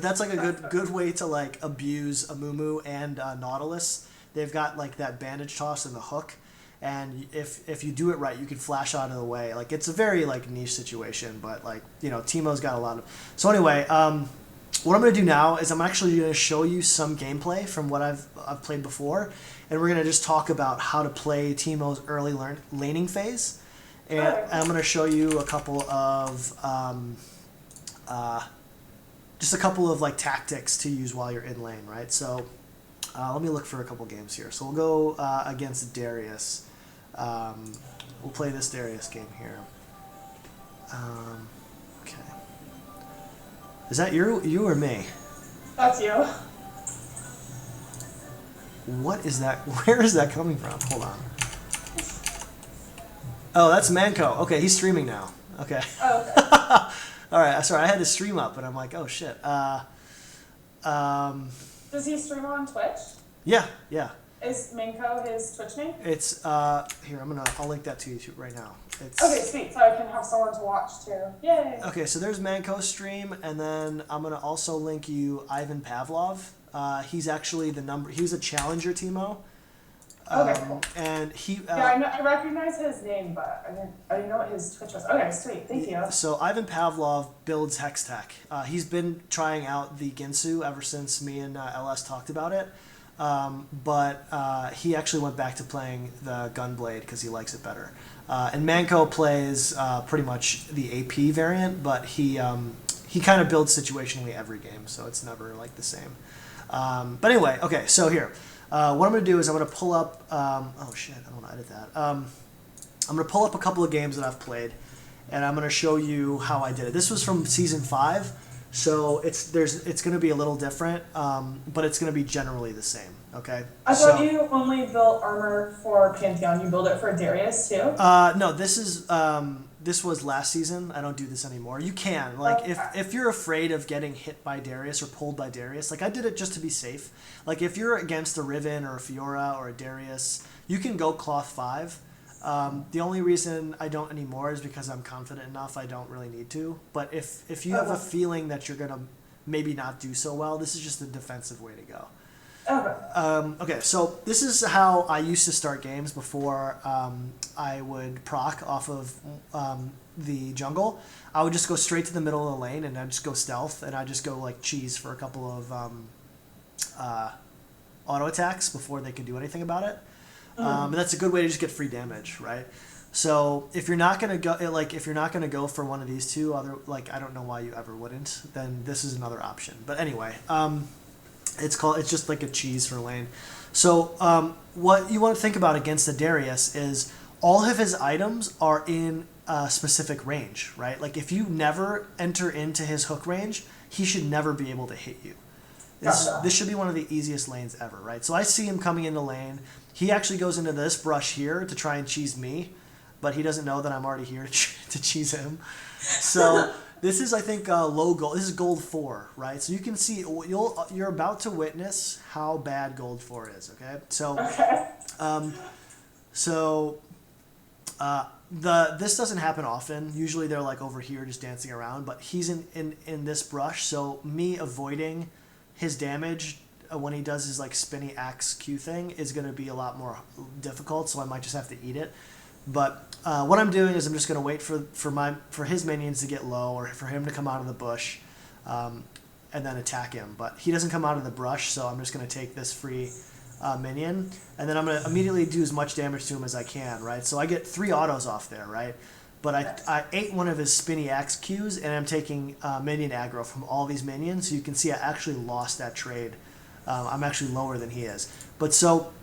that's like a good way to like abuse Amumu and Nautilus. They've got like that bandage toss and the hook. And if you do it right, you can flash out of the way. Like it's a very like niche situation, but like Teemo's got a lot of. So anyway, what I'm gonna do now is I'm actually gonna show you some gameplay from what I've played before, and we're gonna just talk about how to play Teemo's early laning phase, and I'm gonna show you a couple of like tactics to use while you're in lane, right? So let me look for a couple games here. So we'll go against Darius. We'll play this Darius game here. Okay. Is that you or me? That's you. What is that? Where is that coming from? Hold on. Oh, that's Manco. Okay, he's streaming now. Okay. Oh, okay. All right. Sorry, I had the stream up, and I'm like, oh shit. Does he stream on Twitch? Yeah. Is Minko his Twitch name? It's here. I'll link that to you right now. It's okay, sweet. So I can have someone to watch too. Yay. Okay, so there's Manco's stream, and then I'm gonna also link you Ivan Pavlov. He's actually he's a challenger Teemo. Okay, cool. And he. I recognize his name, but I didn't know what his Twitch was. Okay, sweet. Thank you. So Ivan Pavlov builds Hex Tech. He's been trying out the Ginsu ever since me and LS talked about it. But he actually went back to playing the Gunblade because he likes it better. And Manco plays pretty much the AP variant, but he kind of builds situationally every game, so it's never like the same. But anyway, okay, so here. What I'm going to do is I'm going to pull up... oh shit, I don't want to edit that. I'm going to pull up a couple of games that I've played, and I'm going to show you how I did it. This was from Season 5, so it's going to be a little different, but it's going to be generally the same, okay? I thought you only built armor for Pantheon. You build it for Darius, too? No, this was last season. I don't do this anymore. You can. Like, if you're afraid of getting hit by Darius or pulled by Darius, like, I did it just to be safe. Like, if you're against a Riven or a Fiora or a Darius, you can go Cloth 5. The only reason I don't anymore is because I'm confident enough I don't really need to. But if you have a feeling that you're going to maybe not do so well, this is just a defensive way to go. Okay, so this is how I used to start games before I would proc off of the jungle. I would just go straight to the middle of the lane and I'd just go stealth and I'd just go like cheese for a couple of auto attacks before they could do anything about it. And that's a good way to just get free damage, right? So if you're not gonna go for one of these two, I don't know why you ever wouldn't. Then this is another option. But anyway. It's just like a cheese for lane. So what you want to think about against the Darius is all of his items are in a specific range, right? Like if you never enter into his hook range, he should never be able to hit you. This should be one of the easiest lanes ever, right? So I see him coming into lane. He actually goes into this brush here to try and cheese me, but he doesn't know that I'm already here to cheese him. So... This is, I think, low gold. This is gold 4, right? So you can see you're about to witness how bad gold 4 is. Okay, so this doesn't happen often. Usually they're like over here just dancing around, but he's in this brush. So me avoiding his damage when he does his like spinny axe Q thing is going to be a lot more difficult. So I might just have to eat it. But what I'm doing is I'm just going to wait for his minions to get low or for him to come out of the bush and then attack him. But he doesn't come out of the brush, so I'm just going to take this free minion. And then I'm going to immediately do as much damage to him as I can, right? So I get 3 autos off there, right? But I ate one of his spinny axe Qs, and I'm taking minion aggro from all these minions. So you can see I actually lost that trade. I'm actually lower than he is. But so...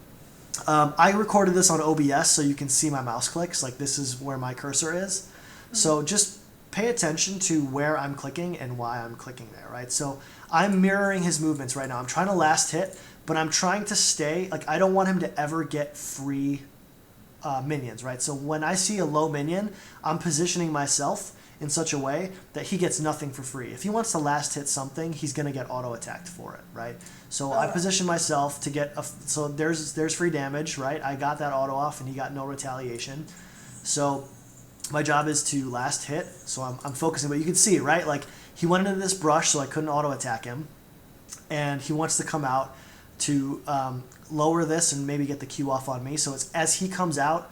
I recorded this on OBS so you can see my mouse clicks. Like this is where my cursor is. So just pay attention to where I'm clicking and why I'm clicking there, right? So I'm mirroring his movements right now. I'm trying to last hit, but I'm trying to stay, like I don't want him to ever get free minions, right? So when I see a low minion, I'm positioning myself in such a way that he gets nothing for free. If he wants to last hit something, he's going to get auto attacked for it, right? So I position myself to get so there's free damage, right? I got that auto off and he got no retaliation. So my job is to last hit. So I'm focusing, but you can see, right? Like he went into this brush so I couldn't auto attack him. And he wants to come out to lower this and maybe get the Q off on me. So it's as he comes out,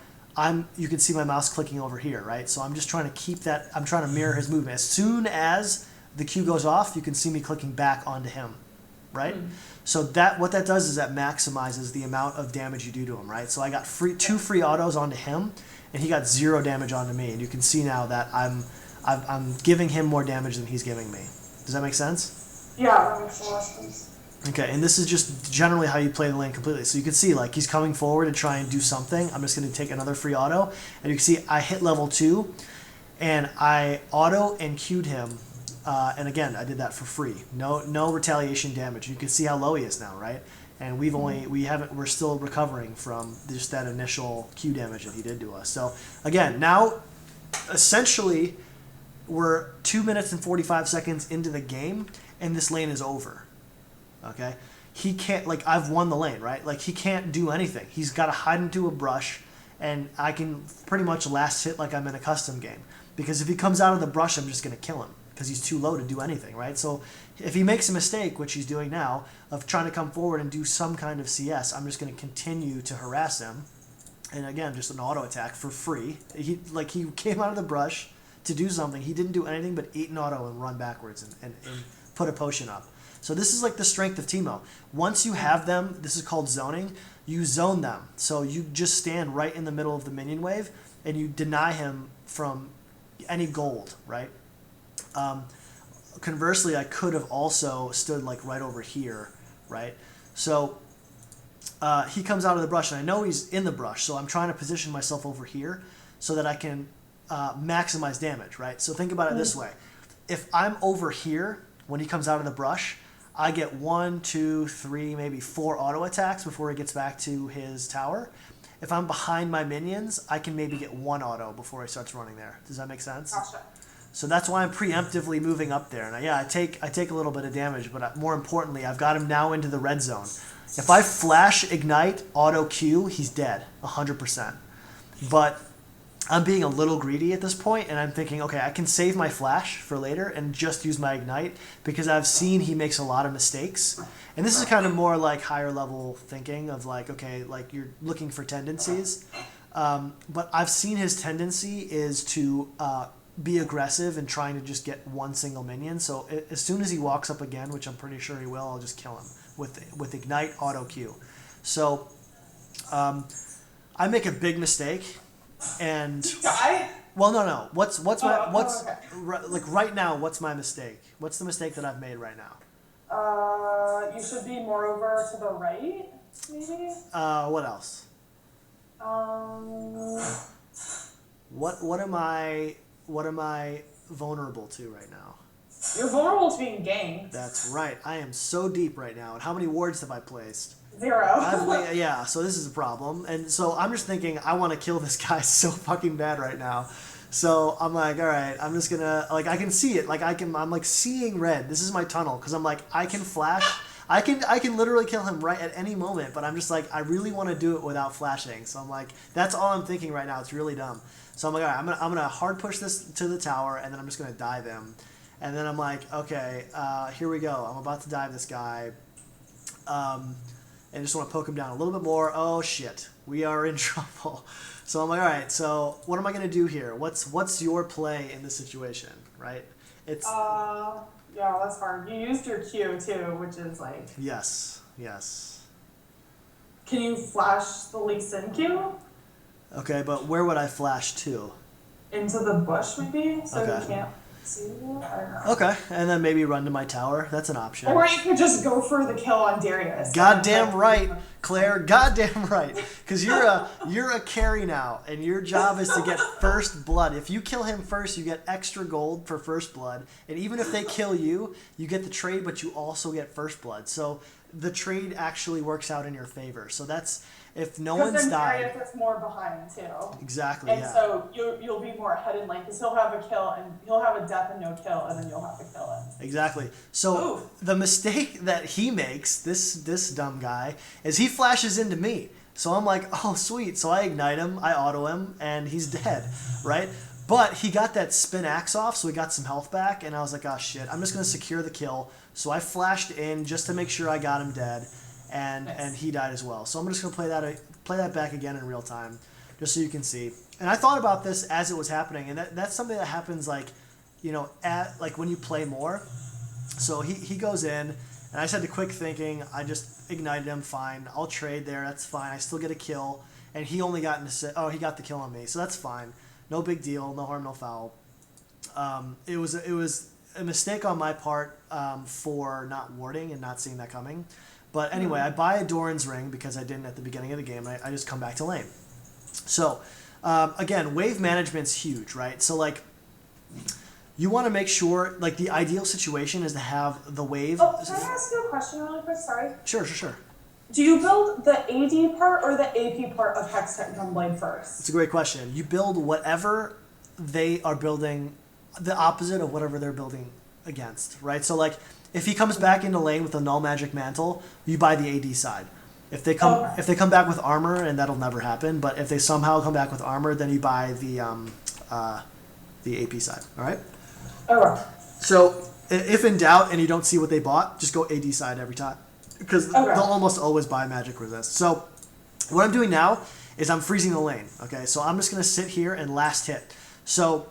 you can see my mouse clicking over here, right? So I'm just trying to keep that, I'm trying to mirror his movement. As soon as the Q goes off, you can see me clicking back onto him, right? So what that does is that maximizes the amount of damage you do to him, right? So I got 2 free autos onto him, and he got 0 damage onto me. And you can see now that I'm giving him more damage than he's giving me. Does that make sense? Yeah, that makes a lot of sense. Okay, and this is just generally how you play the lane completely. So you can see, like, he's coming forward to try and do something. I'm just going to take another free auto. And you can see I hit level 2, and I auto and Q'd him. And again, I did that for free. No retaliation damage. You can see how low he is now, right? And we're still recovering from just that initial Q damage that he did to us. So again, now, essentially, we're 2 minutes and 45 seconds into the game, and this lane is over. Okay, he can't, like, I've won the lane, right? Like, he can't do anything. He's got to hide into a brush, and I can pretty much last hit like I'm in a custom game. Because if he comes out of the brush, I'm just going to kill him. because he's too low to do anything, right? So if he makes a mistake, which he's doing now, of trying to come forward and do some kind of CS, I'm just going to continue to harass him. And again, just an auto attack for free. He came out of the brush to do something. He didn't do anything but eat an auto and run backwards and put a potion up. So this is like the strength of Teemo. Once you have them, this is called zoning, you zone them. So you just stand right in the middle of the minion wave and you deny him from any gold, right? Conversely, I could have also stood like right over here, right? So he comes out of the brush and I know he's in the brush, so I'm trying to position myself over here so that I can maximize damage, right? So think about it this way. If I'm over here when he comes out of the brush, I get 1, 2, 3, maybe 4 auto attacks before he gets back to his tower. If I'm behind my minions, I can maybe get 1 auto before he starts running there. Does that make sense? Gotcha. So that's why I'm preemptively moving up there. And I take a little bit of damage, but more importantly, I've got him now into the red zone. If I flash, ignite, auto Q, he's dead, 100%. But I'm being a little greedy at this point, and I'm thinking, okay, I can save my flash for later and just use my ignite because I've seen he makes a lot of mistakes. And this is kind of more like higher level thinking of like, okay, like you're looking for tendencies. But I've seen his tendency is to be aggressive and trying to just get one single minion. So as soon as he walks up again, which I'm pretty sure he will, I'll just kill him with ignite auto Q. So I make a big mistake. And Die? well, no. What's okay. like right now? What's my mistake? What's the mistake that I've made right now? You should be more over to the right, maybe. What else? What am I vulnerable to right now? You're vulnerable to being ganked. That's right. I am so deep right now. And how many wards have I placed? 0. Yeah, so this is a problem. And so I'm just thinking, I want to kill this guy so fucking bad right now. So I'm like, all right, I'm just gonna, like, I can see it. Like, I'm like seeing red. This is my tunnel. Because I'm like, I can flash. I can literally kill him right at any moment. But I'm just like, I really want to do it without flashing. So I'm like, that's all I'm thinking right now. It's really dumb. So I'm like, all right, I'm gonna hard push this to the tower. And then I'm just going to dive him. And then I'm like, okay, here we go. I'm about to dive this guy. And just want to poke him down a little bit more. Oh shit, we are in trouble. So I'm like, all right, so what am I gonna do here? What's your play in this situation, right? It's yeah, that's hard. You used your Q too, which is like yes. Can you flash the Lee Sin Q? Okay, but where would I flash to? Into the bush maybe, so Okay. you can't see you. I don't know. Okay, and then maybe run to my tower. That's an option. Or you could just go for the kill on Darius. Goddamn right, Claire. Goddamn right. Because you're a carry now, and your job is to get first blood. If you kill him first, you get extra gold for first blood, and even if they kill you, you get the trade, but you also get first blood. So the trade actually works out in your favor. So that's if no one's then died. Darius is more behind too. Exactly. And Yeah. so you'll be more ahead in lane because he'll have a kill and he'll have a death and no kill, and then you'll have to kill it. Exactly. So Ooh. the mistake that he makes, this dumb guy, is he flashes into me. So I'm like, oh sweet. So I ignite him, I auto him, and he's dead, right? But he got that spin axe off, so he got some health back, and I was like, oh shit, I'm just gonna secure the kill. So I flashed in just to make sure I got him dead, and he died as well. So I'm just gonna play that back again in real time, just so you can see. And I thought about this as it was happening, and that's something that happens like, at like when you play more. So he goes in, and I just had the quick thinking. I just ignited him. Fine, I'll trade there. That's fine. I still get a kill, and he only got he got the kill on me, so that's fine. No big deal. No harm, no foul. It was a mistake on my part for not warding and not seeing that coming. But anyway, I buy a Doran's ring because I didn't at the beginning of the game. I just come back to lane. So again, wave management's huge, right? So like, you want to make sure, like, the ideal situation is to have the wave. Oh, can I ask you a question really quick? Sorry. Sure. Do you build the AD part or the AP part of Hextech Gunblade first? It's a great question. You build whatever they are building, the opposite of whatever they're building against, right? So like, if he comes back into lane with a null magic mantle, you buy the AD side. If they come back with armor, and that'll never happen, but if they somehow come back with armor, then you buy the AP side. All right. Okay. So if in doubt and you don't see what they bought, just go AD side every time. Because they'll almost always buy magic resist. So what I'm doing now is I'm freezing the lane. Okay, so I'm just going to sit here and last hit. So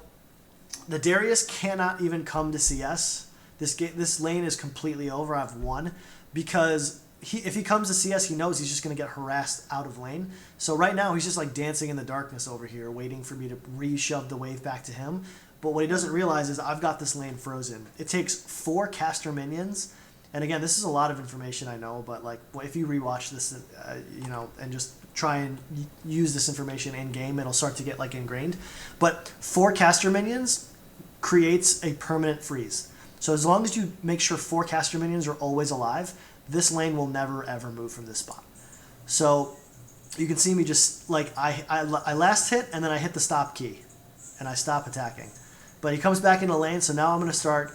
the Darius cannot even come to CS. This lane is completely over. I've won because if he comes to CS, he knows he's just going to get harassed out of lane. So right now he's just like dancing in the darkness over here, waiting for me to re-shove the wave back to him. But what he doesn't realize is I've got this lane frozen. It takes 4 caster minions. And again, this is a lot of information, I know, but like if you rewatch this, and just try and use this information in game, it'll start to get like ingrained. But 4 caster minions creates a permanent freeze. So as long as you make sure 4 caster minions are always alive, this lane will never ever move from this spot. So you can see me just like I last hit and then I hit the stop key, and I stop attacking. But he comes back into lane, so now I'm going to start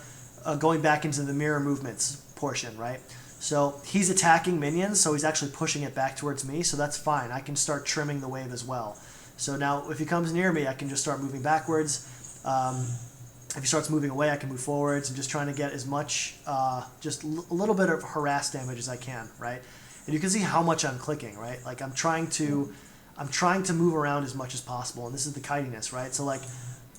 going back into the mirror movements portion, right? So he's attacking minions, so he's actually pushing it back towards me, so that's fine. I can start trimming the wave as well. So now if he comes near me, I can just start moving backwards. If he starts moving away, I can move forwards and just trying to get as much, just a little bit of harass damage as I can, right? And you can see how much I'm clicking, right? Like I'm trying to move around as much as possible, and this is the kitiness, right? So like,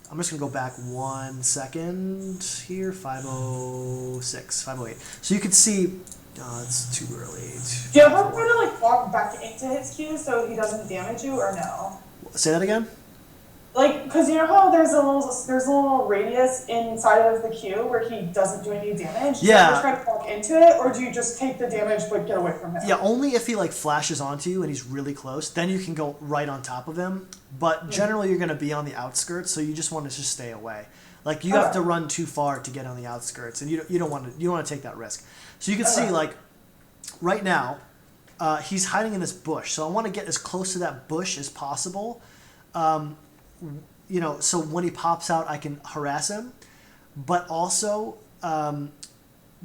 I'm just going to go back 1 second here, 506, 508. So you can see, it's too early. Do you ever try to like walk back into his Q so he doesn't damage you, or no? Say that again? Like, because you know how there's a little radius inside of the Q where he doesn't do any damage? Yeah. Do you ever try to walk into it, or do you just take the damage but get away from him? Yeah, only if he like flashes onto you and he's really close, then you can go right on top of him. But generally you're going to be on the outskirts, so you just want to just stay away. Like you have to run too far to get on the outskirts, and you don't want to take that risk. So you can see like right now he's hiding in this bush, so I want to get as close to that bush as possible. So when he pops out, I can harass him, but also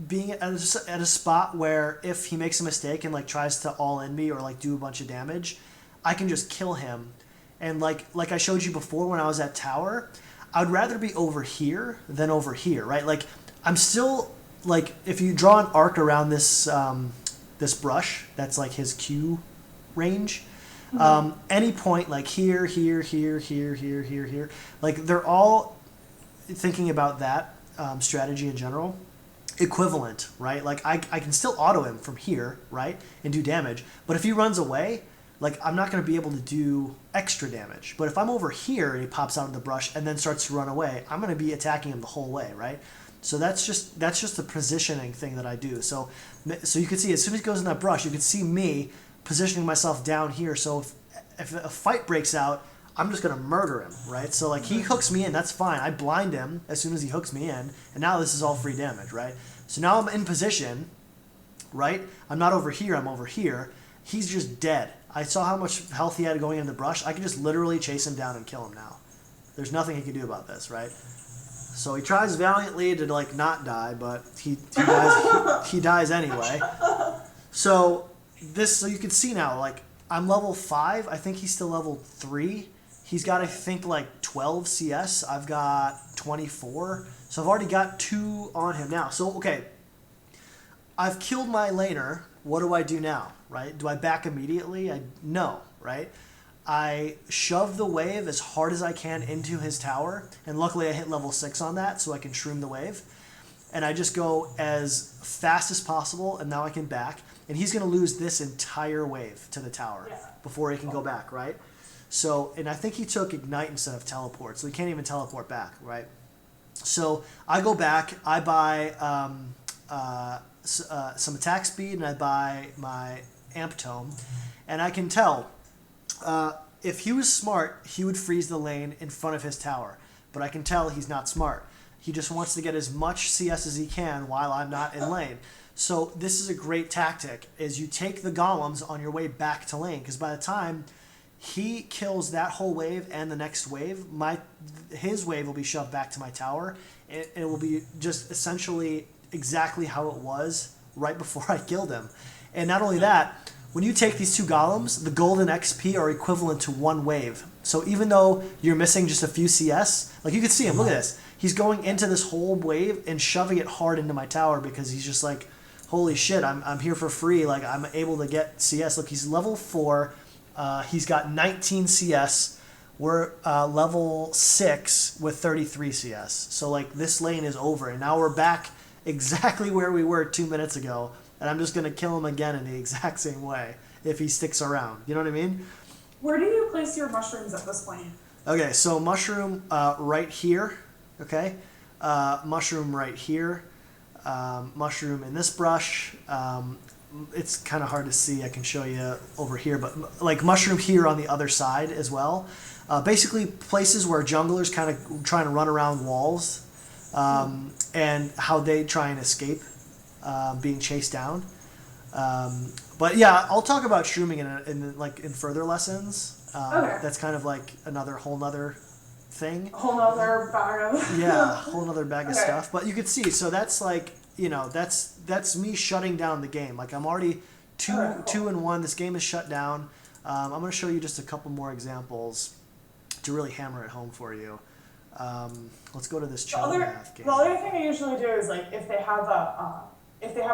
being at a spot where if he makes a mistake and like tries to all in me or like do a bunch of damage, I can just kill him. And like I showed you before when I was at tower, I would rather be over here than over here, right? Like I'm still like, if you draw an arc around this this brush, that's like his Q range. Any point like here, like they're all thinking about that strategy in general, equivalent, right? Like I can still auto him from here, right, and do damage. But if he runs away, like I'm not going to be able to do extra damage. But if I'm over here and he pops out of the brush and then starts to run away, I'm going to be attacking him the whole way, right? So that's just the positioning thing that I do. So you can see as soon as he goes in that brush, you can see me positioning myself down here. So if a fight breaks out, I'm just going to murder him, right? So like he hooks me in, that's fine. I blind him as soon as he hooks me in, and now this is all free damage, right? So now I'm in position, right? I'm not over here, I'm over here. He's just dead. I saw how much health he had going in the brush. I can just literally chase him down and kill him now. There's nothing he can do about this, right? So he tries valiantly to like not die, but he dies anyway. So you can see now, like I'm level 5. I think he's still level 3. He's got, I think, like 12 CS. I've got 24. So I've already got 2 on him now. So okay, I've killed my laner. What do I do now, right? Do I back immediately? No, right? I shove the wave as hard as I can into his tower, and luckily I hit level 6 on that, so I can shroom the wave. And I just go as fast as possible, and now I can back. And he's going to lose this entire wave to the tower before he can go back, right? So, and I think he took Ignite instead of Teleport, so he can't even teleport back, right? So I go back, I buy some attack speed, and I buy my Amp Tome, and I can tell if he was smart, he would freeze the lane in front of his tower. But I can tell he's not smart. He just wants to get as much CS as he can while I'm not in lane. So this is a great tactic, is you take the golems on your way back to lane, because by the time he kills that whole wave and the next wave, his wave will be shoved back to my tower. It will be just essentially exactly how it was right before I killed him. And not only that, when you take these 2 golems, the golden XP are equivalent to 1 wave. So even though you're missing just a few CS, like you can see him, look at this. he's going into this whole wave and shoving it hard into my tower because he's just like, holy shit, I'm here for free. Like, I'm able to get CS. Look, he's level 4. He's got 19 CS. We're level 6 with 33 CS. So, like, this lane is over. And now we're back exactly where we were 2 minutes ago. And I'm just going to kill him again in the exact same way if he sticks around. You know what I mean? Where do you place your mushrooms at this point? Okay, so mushroom right here. Okay? Mushroom right here. Mushroom in this brush. It's kind of hard to see. I can show you over here, but like mushroom here on the other side as well. Basically, places where junglers kind of trying to run around walls, and how they try and escape being chased down. But yeah, I'll talk about shrooming in further lessons. Okay. That's kind of like whole nother thing. A whole nother bag of... Yeah, a whole nother bag of Okay. stuff. But you can see, so that's like, that's me shutting down the game. Like, I'm already two and one. This game is shut down. I'm going to show you just a couple more examples to really hammer it home for you. Let's go to this Cho'Gath game. The other thing I usually do is, like, if they have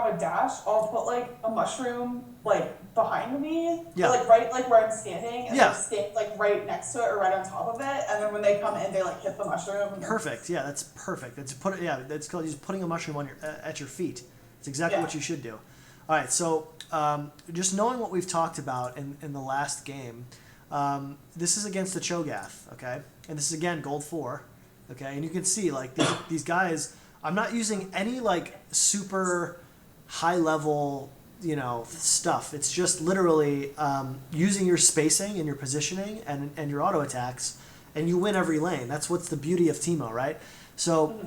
a dash, I'll put like a mushroom like behind me, Yeah. or, like right like where I'm standing, and Yeah. like stand like right next to it or right on top of it, and then when they come in, they like hit the mushroom. And Perfect. Yeah, that's perfect. That's that's called just putting a mushroom on at your feet. It's exactly what you should do. All right, so just knowing what we've talked about in the last game, this is against the Cho'Gath, okay, and this is again gold 4, okay, and you can see like these guys. I'm not using any like super high level stuff. It's just literally using your spacing and your positioning and your auto attacks, and you win every lane. That's what's the beauty of Teemo, right? So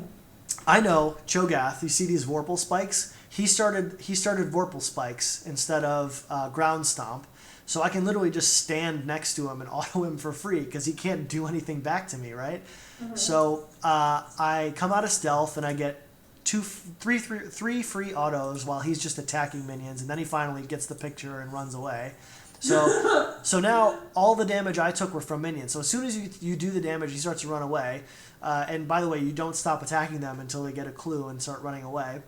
I know Cho'Gath. You see these Vorpal spikes? He started Vorpal spikes instead of ground stomp. So I can literally just stand next to him and auto him for free because he can't do anything back to me, right? Mm-hmm. So I come out of stealth and I get three free autos while he's just attacking minions, and then he finally gets the picture and runs away. So now all the damage I took were from minions. So as soon as you do the damage, he starts to run away. And by the way, you don't stop attacking them until they get a clue and start running away.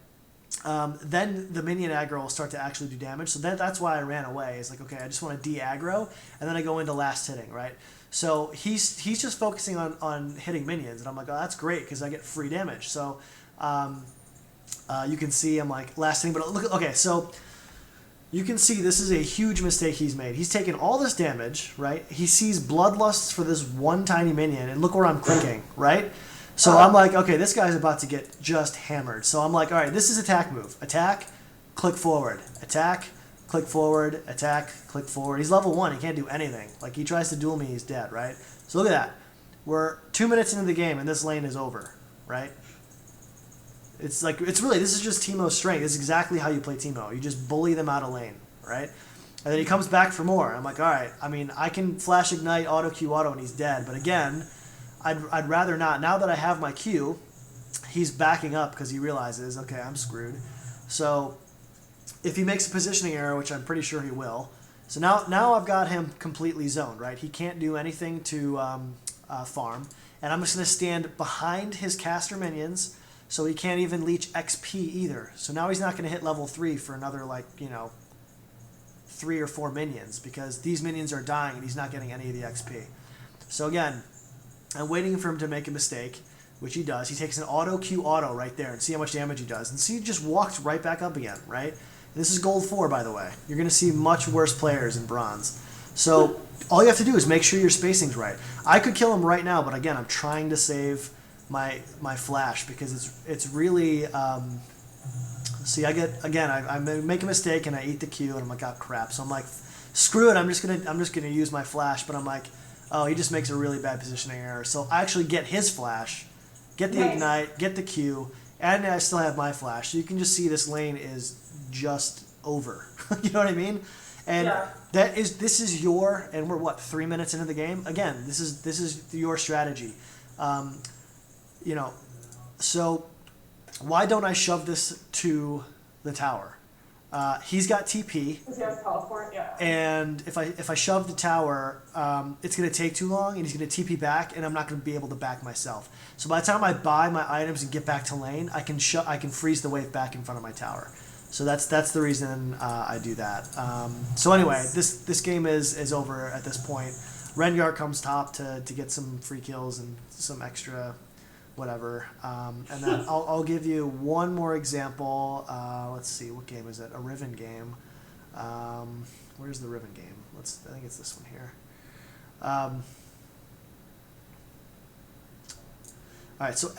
Then the minion aggro will start to actually do damage. So that's why I ran away. It's like, okay, I just want to de-aggro, and then I go into last hitting, right? So he's just focusing on hitting minions, and I'm like, oh, that's great because I get free damage. So you can see I'm like last hitting, but look, okay, so you can see this is a huge mistake he's made. He's taken all this damage, right? He sees bloodlusts for this one tiny minion, and look where I'm clicking, right? So I'm like, okay, this guy's about to get just hammered. So I'm like, all right, this is attack move. Attack, click forward. Attack, click forward. Attack, click forward. He's level 1. He can't do anything. Like, he tries to duel me, he's dead, right? So look at that. We're 2 minutes into the game, and this lane is over, right? It's like, this is just Teemo's strength. This is exactly how you play Teemo. You just bully them out of lane, right? And then he comes back for more. I'm like, all right, I mean, I can flash ignite, auto Q auto, and he's dead. But again, I'd rather not. Now that I have my Q, he's backing up because he realizes, okay, I'm screwed. So if he makes a positioning error, which I'm pretty sure he will, so now I've got him completely zoned, right? He can't do anything to farm. And I'm just going to stand behind his caster minions, so he can't even leech XP either. So now he's not going to hit level 3 for another, 3 or 4 minions, because these minions are dying and he's not getting any of the XP. So again, I'm waiting for him to make a mistake, which he does. He takes an auto Q auto right there and see how much damage he does. And see, he just walks right back up again, right? And this is gold 4, by the way. You're going to see much worse players in bronze. So all you have to do is make sure your spacing's right. I could kill him right now, but again, I'm trying to save my flash because it's really... see, I make a mistake and I eat the Q and I'm like, oh crap. So I'm like, screw it. I'm just gonna use my flash. But I'm like, oh, he just makes a really bad positioning error. So I actually get his flash, get the ignite, get the Q, and I still have my flash. So you can just see this lane is just over. You know what I mean? And this is your, and we're what, 3 minutes into the game? Again, this is your strategy. So why don't I shove this to the tower? He's got TP. Does he have teleport? Yeah. And if I shove the tower, it's going to take too long, and he's going to TP back, and I'm not going to be able to back myself. So by the time I buy my items and get back to lane, I can freeze the wave back in front of my tower. So that's the reason I do that. So anyway, this game is over at this point. Rengar comes top to get some free kills and some extra whatever. And then I'll give you one more example. Let's see, what game is it? A Riven game. Where's the Riven game? I think it's this one here. All right, so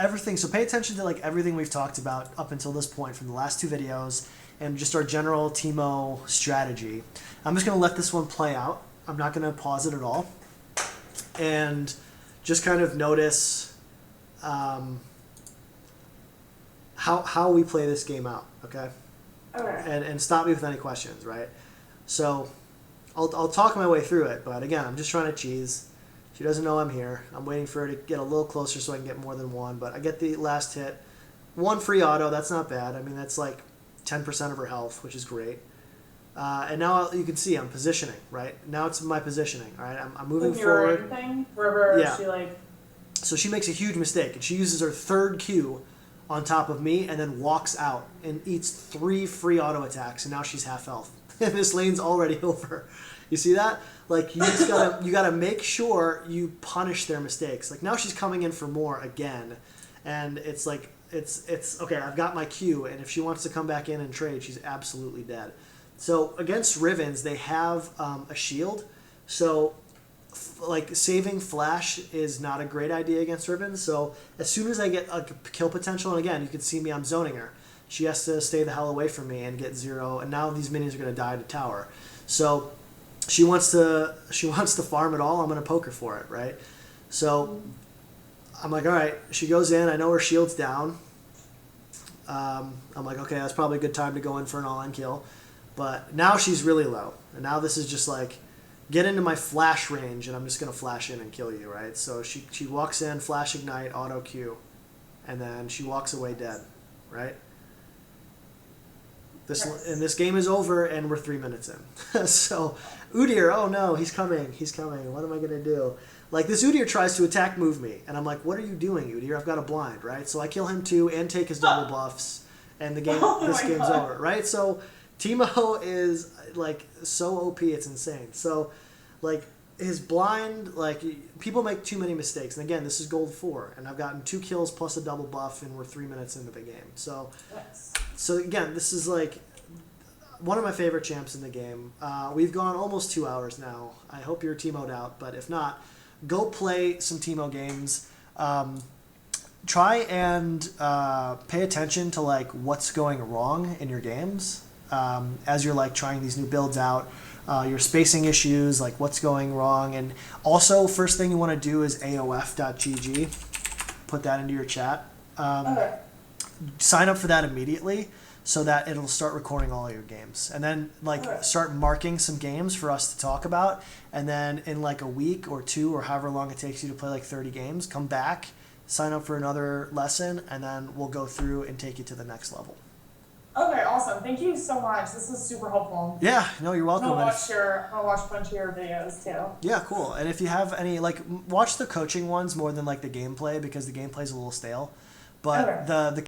pay attention to like everything we've talked about up until this point from the last two videos and just our general Teemo strategy. I'm just going to let this one play out. I'm not going to pause it at all. And just kind of notice how we play this game out, okay? Okay. And stop me with any questions, right? So I'll talk my way through it, but again, I'm just trying to cheese. She doesn't know I'm here. I'm waiting for her to get a little closer so I can get more than one, but I get the last hit. One free auto, that's not bad. I mean, that's like 10% of her health, which is great. And now you can see I'm positioning, right? Now it's my positioning, all right? I'm moving forward. Thing, wherever yeah. she like... So she makes a huge mistake, and she uses her third Q on top of me and then walks out and eats 3 free auto attacks, and now she's half health. And this lane's already over. You see that? Like, you gotta make sure you punish their mistakes. Like, now she's coming in for more again, and it's like, it's okay, I've got my Q, and if she wants to come back in and trade, she's absolutely dead. So against Rivens, they have a shield, so like saving flash is not a great idea against Rivens. So as soon as I get a kill potential, and again, you can see me, I'm zoning her. She has to stay the hell away from me and get 0, and now these minions are going to die to tower. So she wants to farm it all. I'm going to poke her for it, right? So I'm like, all right. She goes in. I know her shield's down. I'm like, okay, that's probably a good time to go in for an all-in kill. But now she's really low, and now this is just like, get into my flash range, and I'm just going to flash in and kill you, right? So she walks in, flash ignite, auto Q, and then she walks away dead, right? This game is over, and we're 3 minutes in. So Udyr, oh no, he's coming. What am I going to do? Like, this Udyr tries to attack move me, and I'm like, what are you doing, Udyr? I've got a blind, right? So I kill him too and take his double buffs, and this game's over, right? So Teemo is like so OP, it's insane. So like his blind, like, people make too many mistakes, and again, this is gold 4, and I've gotten 2 kills plus a double buff, and we're 3 minutes into the game. So so again, this is like one of my favorite champs in the game. We've gone almost 2 hours now. I hope you're Teemo'd out, but if not, go play some Teemo games. Try and pay attention to like what's going wrong in your games as you're like trying these new builds out. Your spacing issues, like what's going wrong, and also first thing you want to do is AOF.gg. Put that into your chat. Okay. Sign up for that immediately so that it'll start recording all your games, and then like start marking some games for us to talk about, and then in like a week or 2 or however long it takes you to play like 30 games, come back, sign up for another lesson, and then we'll go through and take you to the next level. Okay, awesome. Thank you so much. This was super helpful. Yeah, no, you're welcome. I'll watch a bunch of your videos too. Yeah, cool. And if you have any, like, watch the coaching ones more than like the gameplay, because the gameplay is a little stale. But the